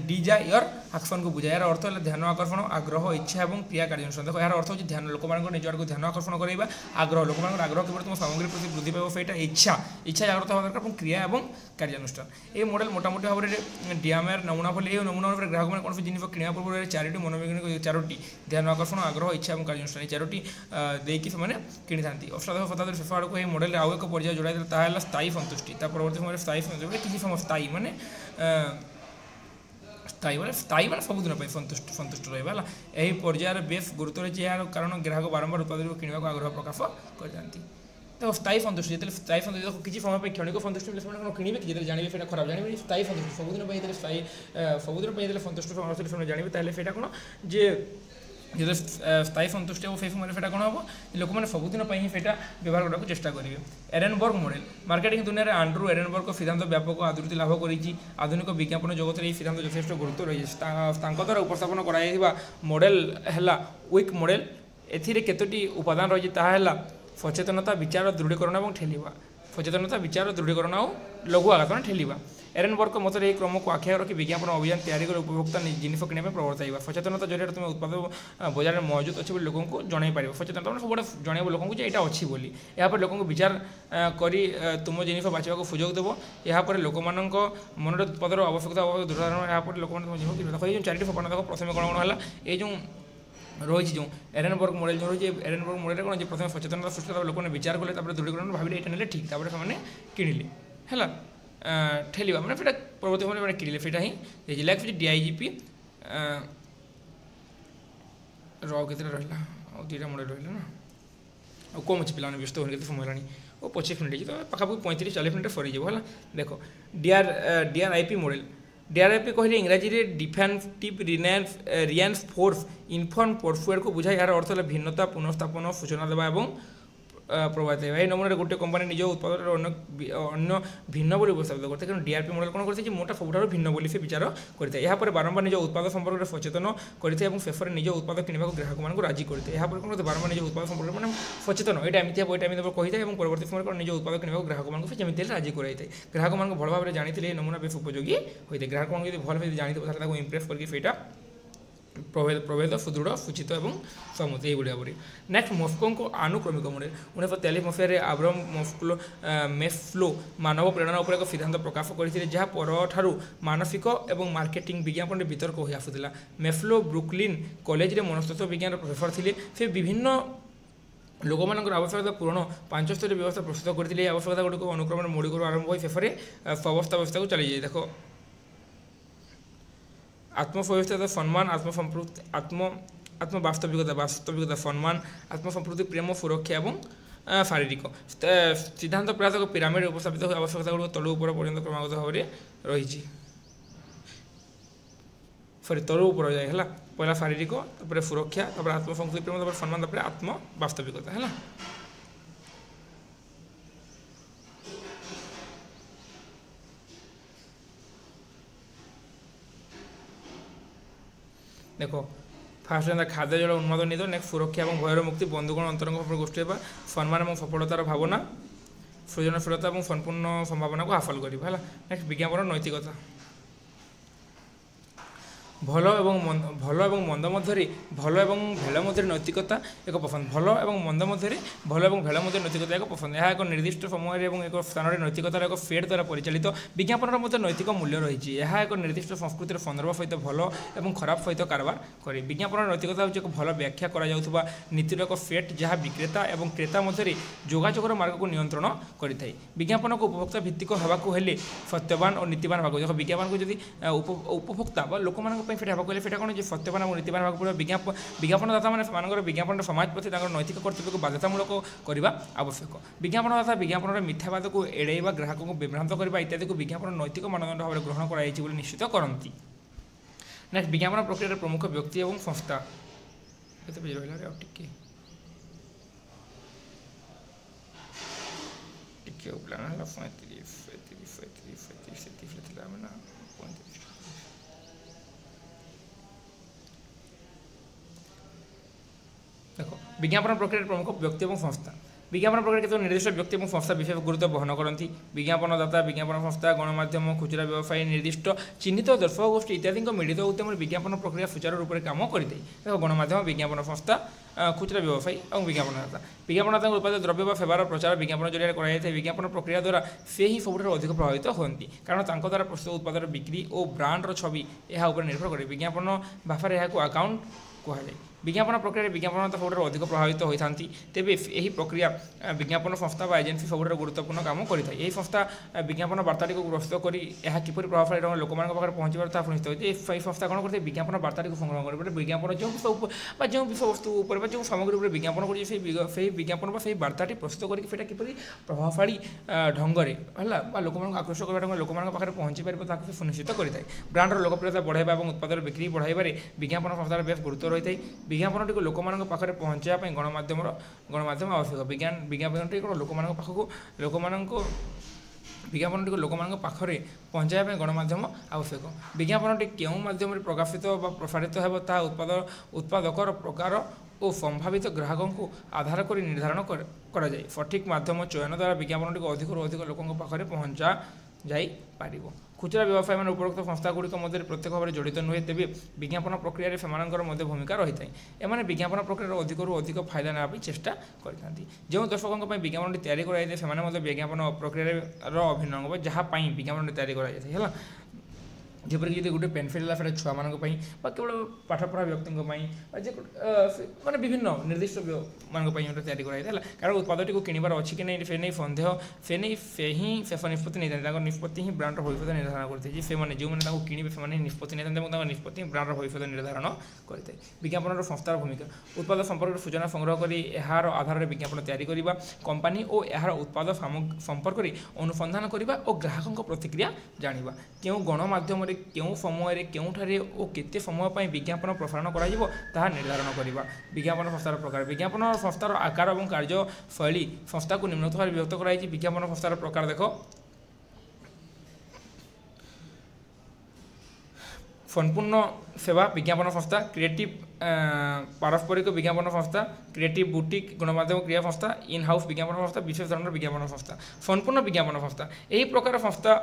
डिजायर एक्शन को बुझाए यार अर्थ है ध्यान आकर्षण आग्रह इच्छा और क्रिया कार्यानुष्ठान देखो यार अर्थ हो ध्यान लोक निज आड़ को ध्यान आकर्षण करवा आग्रह लोक आग्रह केवल तुम सामग्री प्रति वृद्धि पाइब से इच्छा जागृत हवा दरकार क्रिया और कार्यानुष्ठान ये मॉडल मोटामोटी भाव में DMR नमूना फल ये नमूना ग्राहक मैंने कौन जिन किणा पूर्व 4टी मनोवैज्ञानिक 4टी ध्यान आकर्षण आग्रह इच्छा और कार्यानुष्ठान 4टी देकी से किणी था अष्टादश शताब्दी शेष आड़ को यह मॉडल आउ एक पर्याय जोड़ाई स्थायी संतुष्टि परवर्ती समय स्थायी किसी समय स्थायी माने स्थायी मैं सबुदिन सन्तुष्ट रहा यही पर्यायर बेस गुरुत्व रही है कारण ग्राहक बारंबार उत्पाद को किणवा आग्रह प्रकाश कर देखो स्थायी सन्तुष्टि जो स्थायी सन्तुष्टि देखो किसी समय क्षणिक सन्तुष्टि मिले कौन किणवे कि जो जानवे फिर खराब जानवे स्थायी सन्तुष्टि सबुदिन स्थायी सबुदिन सन्तुष्ट से जानवे ताहले फिर कौन जे जो स्थायी सन्तुष्टि हे से समय फिर कौन हम लोक मैंने सबुदिन ही फिर व्यवहार करने चेष्टा करेंगे एरेनबर्ग मॉडल मार्केटिंग दुनिया में आंड्रू एरेनबर्ग सिद्धांत व्यापक आदृति लाभ कर आधुनिक विज्ञापन जगत में सिद्धांत यथेष गुरुत्व रही द्वारा उपस्थापन कर मॉडल है विक मॉडल एतोटी उपादान रही सचेतनता विचार दृढ़ीकरण और ठेलवा सचेतनता विचार दृढ़ीकरण और लघु आघातन ठेलवा एरेनबर्ग मत यह क्रम को आखिया रखी विज्ञापन अभियान तैयारी कर उपभोक्ता जिनिस किणा प्रवर्ताइबा सचेतनता जरिए तुम उत्पाद बजार में मौजूद अच्छे लोक जन पार सचेतनता सब जनइब लोक यहाँ अच्छी बोली यापर लोक विचार करी तुम जिनिस बाछा सुजोग देव यापर लोक मन उत्पादर आवश्यकता दुर्धारण यहाँ लोक देखो चारिटी सोपान देख प्रथम कौन कौन है ये जो रही जो एरेनबर्ग मॉडल जो रही एरेनबर्ग मॉडल कौन प्रथम सचेतनता सृष्टि लोक मैंने विचार कले दृढ़ीकरण भाविले यहाँ ना ठीक से किणिले है ठेलवा मैंने फिर परवर्त समय किणिले फिर ही लाइक DIGP रे रहा दुईटा मॉडल रहा ना और कम अच्छे पे व्यस्त होने समय है वो 25 मिनट तो पाखापाखि 35-40 मिनट सरीज है देख DRIP मॉडल DRIP कहले इंग्राजी में डिफेन्सिव रिएन्स फोर्स इनफर्म परसुएड को बुझाए यार अर्थ है भिन्नता पुनर्स्थापन सूचना देवा और प्रभावित है नमूना गोटे कंपानी निज उत्पाद अन्य भिन्न बोली उपस्थापित करते हैं DRP मॉडल कौन करते मोटा सबुठ भिन्न बोली से विचार करता है यहाँ बारंबार निज उत्पाद संपर्क में सचेतन करते हैं शेष में निज उत्पाद किणवा ग्राहक मान राजी करते हैं यहाँ करते बारंबार निज उत्पाद संपर्क में सचेतन यहाँ एमती हम यहाँ कही था परवर्त समय निज उत्पाद किणवा ग्राहक मान जमी राजी कराई था ग्राहक मान भल भाव में जानी नमूना बेस उपयोगी होता है ग्राहक मान भल भाव जानी इम्प्रेस करके प्रभेद सुदृढ़ सूचित और सम्मत यही भाव में नेक्स्ट मस्को को आनुक्रमिक मॉडल 1943 मसीह आब्राम मेस्लो मानव प्रेरणा उपर एक सिद्धांत प्रकाश करते जहाँ पर मानसिक और मार्केटिंग विज्ञापन वितर्क हो आसूला मेस्लो ब्रुकलिन कॉलेज में मनस्तत्व विज्ञान प्रोफेसर थे से विभिन्न लोक मान आवश्यकता पूरण 5 स्तरीय व्यवस्था प्रस्तुत करते आवश्यकता गुड़िक अनुक्रम मोड़ी आरंभ हो शेष में स्वावस्था व्यवस्था को चली जाए देखो आत्मसंस्था सम्मान आत्मसंपृक्ति वास्तविकता सम्मान आत्मसंपृक्ति प्रेम सुरक्षा और शारीरिक सिद्धांत प्रयास पिरामिड उपस्थापित आवश्यकता गुड़ तलु ऊपर पर्यटन क्रमागत भाव में रही सरी तलु ऊपर जाए है पहला शारीरिक सुरक्षा आत्मसंपृक्ति प्रेम सम्मान आत्म वास्तविकता है देखो फास्ट खाद्य जल उन्माद निद नेक्स्ट सुरक्षा और भयर मुक्ति बंधुगण अंतरंग गोष्ठी सम्मान और सफलतार भावना सृजनशीलता और संपूर्ण संभावना को हासिल करवा है नेक्स्ट विज्ञापन नैतिकता भल और मंद मध्य भल और भेल मध्य नैतिकता एक पसंद भल और मंद मध्य भल और भेल मध्य नैतिकता एक पसंद यह एक निर्दिष्ट समय और एक स्थान नैतिकतार एक फेड द्वारा परिचालित विज्ञापन मध्य नैतिक मूल्य रही है एक निर्दिष्ट संस्कृतिर संदर्भ सहित भल और खराब सहित कारबार करे विज्ञापन नैतिकता हूँ एक भल व्याख्या करा नीतिर एक फेट जहाँ विक्रेता और क्रेता मध्य जोगाजोगर मार्ग को नियंत्रण करें विज्ञापन को उपभोक्ता भित्तिक होगाकू हेले सत्यवान और नीतिवान भाग देख विज्ञापन को जब उपभोक्ता फिर हाँ कहले फिर कौन सत्यवान और नीतिवान भाग पड़े विज्ञापनदाता मान विज्ञापन समाज प्रति नैतिक कर्तव्य को बाध्यतामूलक करने आवश्यक विज्ञापनदाता विज्ञापन मिथ्यावाद को एड़ाइबा ग्राहक को विभ्रांत करने इत्यादि को विज्ञापन नैतिक मानदंड भाव में ग्रहण कर निश्चित करती नेक्स्ट विज्ञापन प्रक्रिया प्रमुख व्यक्ति और संस्था देखो विज्ञापन प्रक्रिया प्रमुख व्यक्ति और संस्था विज्ञापन प्रक्रिया केवल निर्दिष्ट व्यक्ति और संस्था विशेष गुरुत्व बहन करती विज्ञापनदाता विज्ञापन संस्था गणमाध्यम खुचरा व्यवसायी निर्दिष्ट चिन्हित दर्शक गोष्ठी इत्यादि मिलित उद्यम विज्ञापन प्रक्रिया सुचारू रूप से काम करते देखो गणमाध्यम विज्ञापन संस्था खुचरा व्यवसायी और विज्ञापनदाता उत्पादित द्रव्य व सेवार प्रचार विज्ञापन जरिए कराई विज्ञापन प्रक्रिया द्वारा से ही सब अधिक प्रभावित होती कारण द्वारा प्रस्तुत उत्पादर बिक्री और ब्रांडर छवि यह निर्भर करे विज्ञापन भाषा यहाँ अकाउंट कहुए विज्ञापन प्रक्रिया विज्ञापन सब अधिक प्रभावित होता तेज यही प्रक्रिया विज्ञापन संस्था व एजेन्सी सब गुरुत्वपूर्ण काम करता है। संस्था विज्ञापन बार्ताटी को प्रस्तुत कर किपर प्रभावशाली ढंग लोक पहुँचार तार सुनिश्चित होती है। संस्था कौन करते विज्ञापन बार्ताटी को संग्रह कर विज्ञापन जो जो विषय वस्तु जो सामग्री विज्ञापन कर विज्ञापन से बार्ताटी प्रस्तुत करके किपर प्रभावशाली ढंग है लोक आकर्षक करने ढंग लोक पाखे पहुँची पारे सुनिश्चित करता है। ब्रांडर लोकप्रियता बढ़ावा और उत्पाद बिक्री बढ़ाइबार विज्ञापन संस्थार बेस गुरुत्व रही है। विज्ञापन टी लोक पाखे पहुँचापी गणमाध्यम आवश्यक विज्ञापन टी लोक विज्ञापन टी लोक पाखे पहुँचापी गणमाध्यम आवश्यक। विज्ञापन टी क्यों माध्यम प्रकाशित प्रसारित हो उत्पादकर प्रकार और संभावित ग्राहकों को आधार कर निर्धारण करा जाए। सठिक माध्यम चयन द्वारा विज्ञापन टी अधिक अधिक लोकों पाखे पहुँचा जापर। खुचरा व्यवसाय मान उपरोक्त संस्थागुड़िक मध्य प्रत्यक्ष भाव में जड़ित नुहे तेज विज्ञापन प्रक्रिया से भूमिका रही है। एमाने विज्ञापन प्रक्रिया अधिक अधिक फायदा नापी चेष्टा करते जो दर्शकों विज्ञापन तैयारी कराई से विज्ञापन प्रक्रिया अभिन्न अंग जहाँपाई विज्ञापन तैयारी कराई जपरिक जी गोटे पेनफिल है छुआ मानी केवल पाठपढ़ा व्यक्ति मानने विभिन्न निर्दिष्ट मानी तैयारी कराई कारण उत्पादटी को किणवार अच्छी कि नहीं से नहीं सन्देह से नहीं से ही शेष निष्पत्ति नहीं निष्पत्ति ही ब्रांडर भविष्य निर्धारण करते से जो मैंने किणवे से निष्पत्ति नहीं निष्पत्ति ब्रांडर भविष्य निर्धारण करते। विज्ञापन संस्थार भूमिका उत्पाद संपर्क सूचना संग्रह कर यार आधार में विज्ञापन तैयारी करने कंपानी और यार उत्पाद संपर्क अनुसंधान करने और ग्राहकों प्रतिक्रिया जाना क्यों गणमाध्यम क्यों समय क्योंठारे और केते समय पर विज्ञापन प्रसारण करा निर्धारण करवा। विज्ञापन संस्थार प्रकार विज्ञापन संस्थार आकार और कार्यशैली संस्था को निम्न भाव विभक्त कराई। विज्ञापन संस्थार प्रकार देख संपूर्ण सेवा विज्ञापन संस्था क्रिएटिव पारस्परिक विज्ञापन संस्था क्रिएटिव बुटीक गणमाध्यम क्रिया संस्था इन हाउस विज्ञापन संस्था विशेष धरण विज्ञापन संस्था संपूर्ण विज्ञापन संस्था यही प्रकार संस्था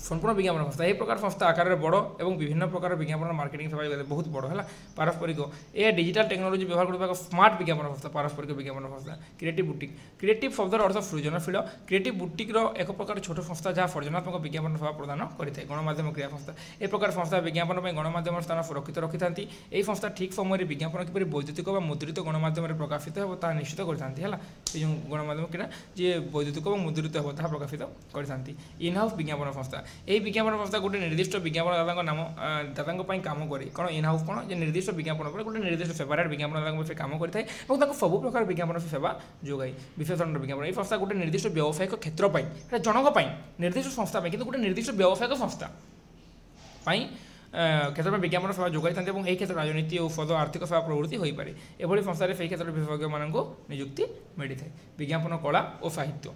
संपूर्ण विज्ञापन संस्था यही प्रकार संस्था आकार में बड़ और विभिन्न प्रकार विज्ञापन मार्केटिंग सेवा बहुत बड़ है। पारस्परिक यह डिजिटल टेक्नोलोजी व्यवहार करता स्मार्ट विज्ञापन संस्था पारस्परिक विज्ञापन संस्था क्रिएटिव बुटीक क्रिएटिव शब्दर अर्थ सृजनशील क्रिएटिव बुटीक्र एक प्रकार छोट संस्था जहाँ सृजनात्मक विज्ञापन सेवा प्रदान करता है। गणमाध्यम क्रिया संस्था एक प्रकार संस्था विज्ञापन में गणमाध्यम स्थान सुरक्षित रखी था। यही संस्था ठीक समय विज्ञापन किपर वैद्युतिक व मुद्रित गणमाध्यम प्रकाशित हो निश्चित करता है जो गणमाध्यम कि जी वैद्युतिक और मुद्रित हो प्रकाशित करता। इन हाउस विज्ञापन संस्था यही विज्ञापन संस्था गोटे निर्दिष्ट विज्ञापनदाता नाम दाता काम करे कौन इन हाउस कौन जो निर्दिष्ट विज्ञापन गोटे निर्दिष्ट सेपरेट विज्ञापनदाता से काम करता है सब प्रकार विज्ञापन सेवा जोगाई। विशेषण विज्ञापन ये संस्था गोटे निर्दिष्ट व्यावसायिक क्षेत्र जनक निर्दिष्ट संस्था कि गोटे निर्दिष्ट व्यावसायिक संस्था क्षेत्र में विज्ञापन सेवा जोगाई था और यही क्षेत्र राजनीति औषध आर्थिक सेवा प्रवृत्ति हो पाए एभली संस्थार से क्षेत्र विशेषज्ञ मानू नियुक्ति मिली है। विज्ञापन कला और साहित्य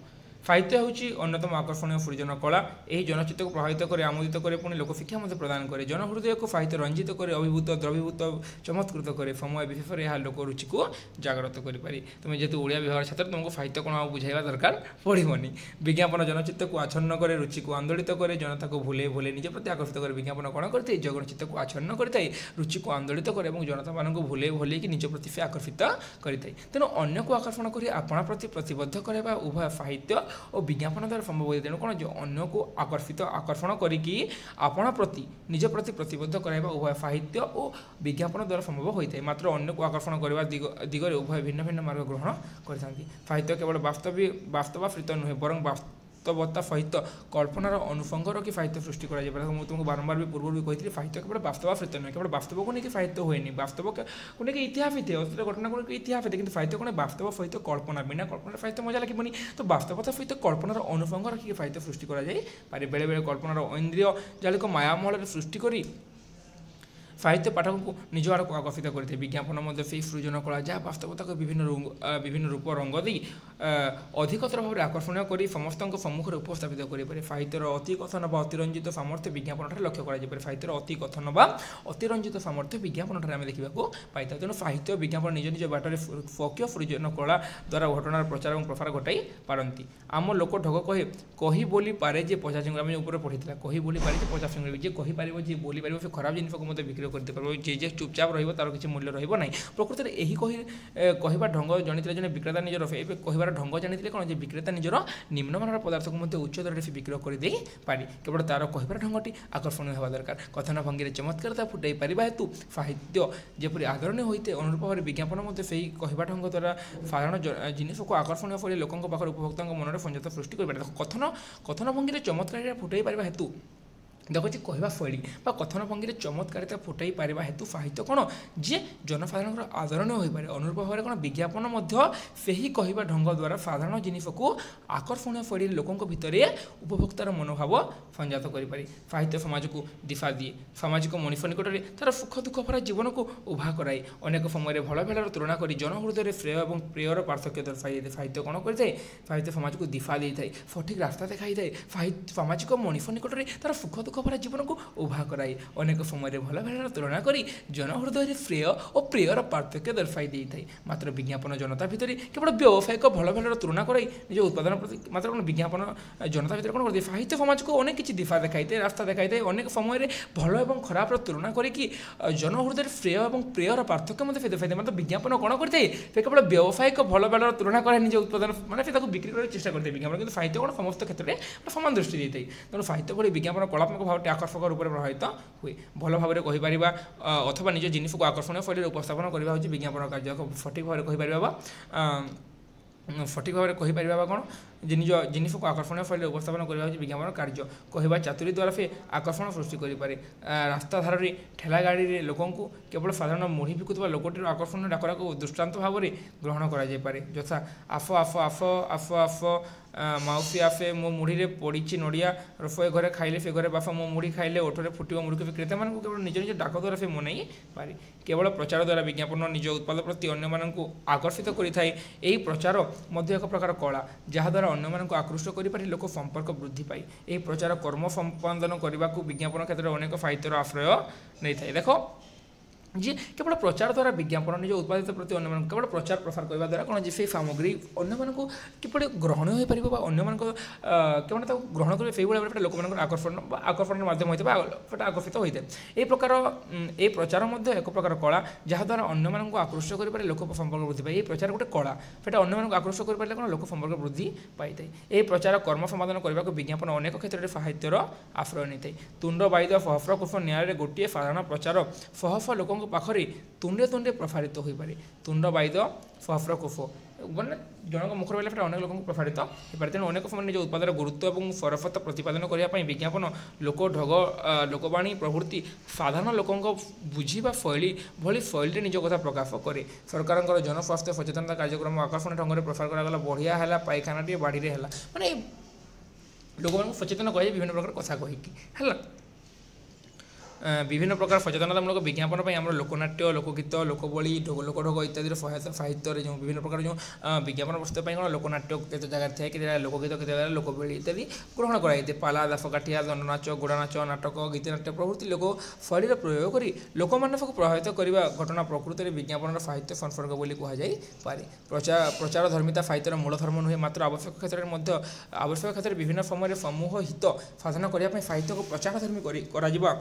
साहित्य हूँ अन्यतम आकर्षणीय सृजन कला यही जनचित्त को प्रभावित करे आमोदित करे पुणी लोकशिक्षा प्रदान करे जनहृदय को साहित्य रंजित करे अभिभूत द्रवीभूत चमत्कृत करे समय विशेष यह लोक रुचि को जागृत करें। तुम्हें जेहतु ओडिया विभाग छात्र तुमको साहित्य कौन बुझाइबा दरकार पड़ोनी। विज्ञापन जनचित्त को आच्छन्न करे रुचि को आंदोलित करे जनता को भूले भूले निज प्रति आकर्षित करे। विज्ञापन कौन करते जनचित्त को आच्छन्न करता है रुचि को आंदोलित करे और जनता मान भूले भूले कि निज प्रति से आकर्षित करता है। तेणु अन्य को आकर्षण कर आपण प्रति प्रतिबद्ध करवा उभय साहित्य और विज्ञापन द्वारा संभव होता है। तेणु कौन जो अन्य को आकर्षण करी आपण प्रति निज प्रति प्रतिबद्ध कराइबा उभय साहित्य और विज्ञापन द्वारा संभव होता है। मात्र अन्य को आकर्षण करने दिगरे उभय भिन्न भिन्न मार्ग ग्रहण करते। साहित्य केवल वास्तवाश्रित नुहे बरं वास्तवता सहित कल्पनार अनुसंगर कि साहित्य सृष्टि कर तुमको बारंबार भी पूर्व भी कही साहित्य केवल वास्तवाश्रित नुहे केवल वास्तव को लेकिन साहित्य हुए वास्तव को लेकिन इतिहास ही थे अस्तित्व घटना को इतिहास है कि साहित्य कौन वास्तव सहित कल्पना बिना कल्पना साहित्य मजा लगे तो वास्तवता सहित कल्पनार अनुसंग रखिए साहित्य सृष्टि करे बेले बेले कल्पनार इंद्रिय जालिक मायामहल सृष्टि करी साहित्य पाठक को निज आड़ को आकर्षित करते। विज्ञापन मध्य से सृजन कला जहाँ वास्तवता को विभिन्न रूप रंग दे अधिकतर भाव में आकर्षणीय कर समस्त सम्मुखें उपस्थापित करें। साहित्यर अति कथन व अतिरंजित सामर्थ्य विज्ञापन लक्ष्य कर साहित्यर अति कथन व अतिरंजित सामर्थ्य विज्ञापन आम देखा पाई था। तेणु साहित्य विज्ञापन निज निज बाटर स्वकीय सृजन कला द्वारा घटनार प्रचार और प्रसार घटाई पारती। आम लोक ढग कहे कही बोली पारे जे पचा चिंगड़ी आम ऊपर पढ़ी कही बोली पारे जे पचा चिंगड़ी जी कहीपर जी बोली पार से खराब जिन को मतलब बिक्री करते जे चुपचाप रही तार किसी मूल्य रही प्रकृति में यही कहवा ढंग जनित जन विक्रेता निजर कहार କହିବାର ଢଙ୍ଗ ଜାଣିଥିଲେ କ'ଣ ଯେ ବିକ୍ରେତା ନିଜର ନିମ୍ନମାନର ପଦାର୍ଥକୁ ମଧ୍ୟ ଉଚ୍ଚ ଦରରେ ବିକ୍ରୟ କରିଦେଇ ପାରି କେବଳ ତା'ର କହିବାର ଢଙ୍ଗଟି ଆକର୍ଷଣୀୟ ହେବା ଦରକାର କଥନ ଭଙ୍ଗୀରେ ଚମତ୍କାରତା ଫୁଟାଇ ପାରିବା ହେତୁ ସାହିତ୍ୟ ଯେପରି ଆଦରଣୀୟ ହୋଇଥାଏ ଅନୁରୂପ ଭାବରେ ବିଜ୍ଞାପନ ମଧ୍ୟ ସେହି କହିବା ଢଙ୍ଗ ଦ୍ୱାରା ସାଧାରଣ ଜିନିଷକୁ ଆକର୍ଷଣୀୟ କରି ଲୋକଙ୍କ ପାଖରେ ଉପଭୋକ୍ତାଙ୍କ ମନରେ ସଂଯତ ସୃଷ୍ଟି କରିପାରେ କଥନ ଭଙ୍ଗୀରେ ଚମତ୍କାରିତା ଫୁଟାଇ ପାରିବା ହେତୁ ଦେଖୁଛି କହିବା ଶୈଳୀ ବା କଥନ ଭଙ୍ଗୀରେ ଚମତ୍କାରିତା ଫୁଟାଇ ପାରିବା ହେତୁ ସାହିତ୍ୟ କ'ଣ ଯେ ଜନସାଧାରଣଙ୍କର ଆଦରଣୀୟ ହୋଇପାରେ ଅନୁରୂପ ଭାବରେ କ'ଣ ବିଜ୍ଞାପନ ମଧ୍ୟ ସେହି କହିବା ଢଙ୍ଗ ଦ୍ୱାରା ସାଧାରଣ ଜିନିଷକୁ ଆକର୍ଷଣୀୟ ଶୈଳୀରେ ଲୋକଙ୍କ ଭିତରେ ଉପଭୋକ୍ତାର ମନୋଭାବ ସଞ୍ଜାତ କରିପାରେ ସାହିତ୍ୟ ସମାଜକୁ ଦିଶା ଦିଏ ସାମାଜିକ ମଣିଷ ନିକଟରେ ତା'ର ସୁଖ ଦୁଃଖ ଭରା ଜୀବନକୁ ଉଭା କରାଏ ଅନେକ ସମୟରେ ଭଲ ଭେଳର ତୁଳନା କରି ଜନହୃଦୟରେ ଶ୍ରେୟ ଏବଂ ପ୍ରେୟର ପାର୍ଥକ୍ୟ ଦର୍ଶାଇ ଦେଇଥାଏ ସାହିତ୍ୟ କ'ଣ କରିଥାଏ ସାହିତ୍ୟ ସମାଜକୁ ଦିଶା ଦେଇଥାଏ ସଠିକ୍ ରାସ୍ତା ଦେଖାଇଥାଏ ସାମାଜିକ ମଣିଷ ନିକଟରେ ତା'ର ସୁଖ ଦୁଃଖ ଭରା ଜୀବନକୁ ଉଭା କରାଇ ଅନେକ ସମୟରେ ଭଲ ଭେଳର ତୁଳନା କରି ଜନହୃଦୟରେ ଶ୍ରେୟ ଓ ପ୍ରିୟର ପାର୍ଥକ୍ୟ ଦର୍ଶାଇ ଦେଇଥାଏ ମାତ୍ର ବିଜ୍ଞାପନ ଜନତା ଭିତରେ କେବଳ ବ୍ୟବସାୟିକ ଭଲ ଭେଳର ତୁଳନା କରାଇ ନିଜ ଉତ୍ପାଦନ ପ୍ରତି ମାତ୍ର କ'ଣ ବିଜ୍ଞାପନ ଜନତା ଭିତରେ କ'ଣ କରିଥାଏ ସାହିତ୍ୟ ସମାଜକୁ ଅନେକ କିଛି ଦିଶା ଦେଖାଇଥାଏ ରାସ୍ତା ଦେଖାଇଥାଏ ଅନେକ ସମୟରେ ଭଲ ଏବଂ ଖରାପର ତୁଳନା କରିକି ଜନହୃଦୟରେ ଶ୍ରେୟ ଏବଂ ପ୍ରିୟର ପାର୍ଥକ୍ୟ ମଧ୍ୟ ସେ ଦେଖାଇଥାଏ ମାତ୍ର ବିଜ୍ଞାପନ କ'ଣ କରିଥାଏ ସେ କେବଳ ବ୍ୟବସାୟିକ ଭଲ ଭେଳର ତୁଳନା କରାଇ ନିଜ ଉତ୍ପାଦନ ମାନେ ସେ ତାକୁ ବିକ୍ରି କରିବାକୁ ଚେଷ୍ଟା କରିଥାଏ ବିଜ୍ଞାପନ କିନ୍ତୁ ସାହିତ୍ୟ କ'ଣ ସମସ୍ତ କ୍ଷେତ୍ରରେ ସମାନ ଦୃଷ୍ଟି ଦେଇଥାଏ ତେଣୁ ସାହିତ୍ୟ ଭଳି ବିଜ୍ଞାପନ କଳାତ୍ମକ ଭାବରେ ଆକର୍ଷକ ରୂପରେ ପ୍ରଭାବିତ ହୁଏ ଭଲ ଭାବରେ କହିପାରିବା ଅଥବା ନିଜ ଜିନିଷକୁ ଆକର୍ଷଣୀୟ ଶୈଳୀରେ ଉପସ୍ଥାପନ କରିବା ହେଉଛି ବିଜ୍ଞାପନ କାର୍ଯ୍ୟ ସଠିକ୍ ଭାବରେ କହିପାରିବା ବା ସଠିକ୍ ଭାବରେ କହିପାରିବା ବା କ'ଣ ଯେ ନିଜ ଜିନିଷକୁ ଆକର୍ଷଣୀୟ ଶୈଳୀରେ ଉପସ୍ଥାପନ କରିବା ହେଉଛି ବିଜ୍ଞାପନ କାର୍ଯ୍ୟ କହିବା ଚାତୁରୀ ଦ୍ୱାରା ସେ ଆକର୍ଷଣ ସୃଷ୍ଟି କରିପାରେ ରାସ୍ତା ଧାରରେ ଠେଲା ଗାଡ଼ିରେ ଲୋକଙ୍କୁ କେବଳ ସାଧାରଣ ମୁଢ଼ି ବିକୁଥିବା ଲୋକଟିର ଆକର୍ଷଣୀୟ ଡାକରାକୁ ଦୃଷ୍ଟାନ୍ତ ଭାବରେ ଗ୍ରହଣ କରାଯାଇପାରେ ଯଥା ଆସ ଆସ ଆସ ଆସ ଆସ ମାଉସୀ ଆସେ ମୋ ମୁଢ଼ିରେ ପଡ଼ିଛି ନଡ଼ିଆ ରସୋଇ ଘରେ ଖାଇଲେ ସେ ଘରେ ବାସ ମୋ ମୁଢ଼ି ଖାଇଲେ ଓଠରେ ଫୁଟିବ ମୁଢ଼ିକୁ ବିକ୍ରେତାମାନଙ୍କୁ କେବଳ ନିଜ ନିଜ ଡାକ ଦ୍ୱାରା ସେ ମନେଇ ପାରେ କେବଳ ପ୍ରଚାର ଦ୍ୱାରା ବିଜ୍ଞାପନ ନିଜ ଉତ୍ପାଦ ପ୍ରତି ଅନ୍ୟମାନଙ୍କୁ ଆକର୍ଷିତ କରିଥାଏ ଏହି ପ୍ରଚାର ମଧ୍ୟ ଏକ ପ୍ରକାର କଳା ଯାହାଦ୍ୱାରା ଅନ୍ୟମାନଙ୍କୁ ଆକୃଷ୍ଟ କରିପାରି ଲୋକ ସମ୍ପର୍କ ବୃଦ୍ଧି ପାଏ ଏହି ପ୍ରଚାର କର୍ମ ସମ୍ପାଦନ କରିବାକୁ ବିଜ୍ଞାପନ କ୍ଷେତ୍ରରେ ଅନେକ ସାହିତ୍ୟର ଆଶ୍ରୟ ନେଇଥାଏ ଦେଖ ଯେ କେବଳ ପ୍ରଚାର ଦ୍ୱାରା ବିଜ୍ଞାପନ ନିଜ ଉତ୍ପାଦିତ ପ୍ରତି ଅନ୍ୟମାନଙ୍କୁ କେବଳ ପ୍ରଚାର ପ୍ରସାର କରିବା ଦ୍ୱାରା କ'ଣ ଯେ ସେହି ସାମଗ୍ରୀ ଅନ୍ୟମାନଙ୍କୁ କିପରି ଗ୍ରହଣୀୟ ହୋଇପାରିବ ବା ଅନ୍ୟମାନଙ୍କ କେବଳ ତାକୁ ଗ୍ରହଣ କରିବେ ସେଇଭଳି ଭାବରେ ଲୋକମାନଙ୍କର ଆକର୍ଷଣର ମାଧ୍ୟମ ହୋଇଥାଏ ବା ସେଇଟା ଆକର୍ଷିତ ହୋଇଥାଏ ଏହି ପ୍ରଚାର ମଧ୍ୟ ଏକ ପ୍ରକାର କଳା ଯାହାଦ୍ୱାରା ଅନ୍ୟମାନଙ୍କୁ ଆକୃଷ୍ଟ କରିପାରେ ଲୋକ ସମ୍ପର୍କ ବୃଦ୍ଧି ପାଏ ଏହି ପ୍ରଚାର ଗୋଟେ କଳା ସେଇଟା ଅନ୍ୟମାନଙ୍କୁ ଆକୃଷ୍ଟ କରିପାରିଲେ କ'ଣ ଲୋକ ସମ୍ପର୍କ ବୃଦ୍ଧି ପାଇଥାଏ ଏହି ପ୍ରଚାର କର୍ମ ସମାଧାନ କରିବାକୁ ବିଜ୍ଞାପନ ଅନେକ କ୍ଷେତ୍ରରେ ସାହିତ୍ୟର ଆଶ୍ରୟ ନେଇଥାଏ ତୁଣ୍ଡ ବାଇଦ ସହସ୍ର କୋଷ ନ୍ୟାୟରେ ଗୋଟିଏ ସାଧାରଣ ପ୍ରଚାର ଶହ ଲୋକଙ୍କ ପାଖରେ ତୁଣ୍ଡେ ତୁଣ୍ଡେ ପ୍ରସାରିତ ହୋଇପାରେ ତୁଣ୍ଡ ବାଇଦ ସହସ୍ର କୋଷ ମାନେ ଜଣଙ୍କ ମୁଖର ବେଲେ ସେଟା ଅନେକ ଲୋକଙ୍କୁ ପ୍ରସାରିତ ହୋଇପାରେ ତେଣୁ ଅନେକ ସମୟରେ ନିଜ ଉତ୍ପାଦର ଗୁରୁତ୍ୱ ଏବଂ ସରଫତ ପ୍ରତିପାଦନ କରିବା ପାଇଁ ବିଜ୍ଞାପନ ଲୋକ ଢଗ ଲୋକବାଣୀ ପ୍ରଭୃତି ସାଧାରଣ ଲୋକଙ୍କ ବୁଝିବା ଶୈଳୀ ଭଳି ଶୈଳୀରେ ନିଜ କଥା ପ୍ରକାଶ କରେ ସରକାରଙ୍କର ଜନସ୍ୱାସ୍ଥ୍ୟ ସଚେତନତା କାର୍ଯ୍ୟକ୍ରମ ଆକର୍ଷଣ ଢଙ୍ଗରେ ପ୍ରସାର କରାଗଲା ବଢ଼ିଆ ହେଲା ପାଇଖାନାଟିଏ ବାଡ଼ିରେ ହେଲା ମାନେ ଲୋକମାନଙ୍କୁ ସଚେତନ କରାଯାଏ ବିଭିନ୍ନ ପ୍ରକାର କଥା କହିକି ହେଲା ବିଭିନ୍ନ ପ୍ରକାର ସଚେତନତାମୂଳକ ବିଜ୍ଞାପନ ପାଇଁ ଆମର ଲୋକନାଟ୍ୟ ଲୋକଗୀତ ଲୋକବଳି ଲୋକଢଗ ଇତ୍ୟାଦିର ସହାୟତା ସାହିତ୍ୟରେ ଯେଉଁ ବିଭିନ୍ନ ପ୍ରକାର ଯେଉଁ ବିଜ୍ଞାପନ ପ୍ରସ୍ତୁତ ପାଇଁ କ'ଣ ଲୋକନାଟ୍ୟ କେତେ ଜାଗାରେ ଥାଏ କେତେ ଜାଗାରେ ଲୋକଗୀତ କେତେ ଜାଗାରେ ଲୋକବଳି ଇତ୍ୟାଦି ଗ୍ରହଣ କରାଯାଇଥାଏ ପାଲା ଦାସକାଠିଆ ଦଣ୍ଡନାଚ ଗୋଡ଼ାନାଚ ନାଟକ ଗୀତନାଟ୍ୟ ପ୍ରଭୃତି ଲୋକ ଶୈଳୀର ପ୍ରୟୋଗ କରି ଲୋକମାନଙ୍କୁ ପ୍ରଭାବିତ କରିବା ଘଟଣା ପ୍ରକୃତରେ ବିଜ୍ଞାପନର ସାହିତ୍ୟ ସଂସର୍ଗ ବୋଲି କୁହାଯାଇପାରେ ପ୍ରଚାର ଧର୍ମିତା ସାହିତ୍ୟର ମୂଳ ଧର୍ମ ନୁହେଁ ମାତ୍ର ଆବଶ୍ୟକ କ୍ଷେତ୍ରରେ ବିଭିନ୍ନ ସମୟରେ ସମୂହ ହିତ ସାଧନ କରିବା ପାଇଁ ସାହିତ୍ୟକୁ ପ୍ରଚାର ଧର୍ମୀ କରାଯିବା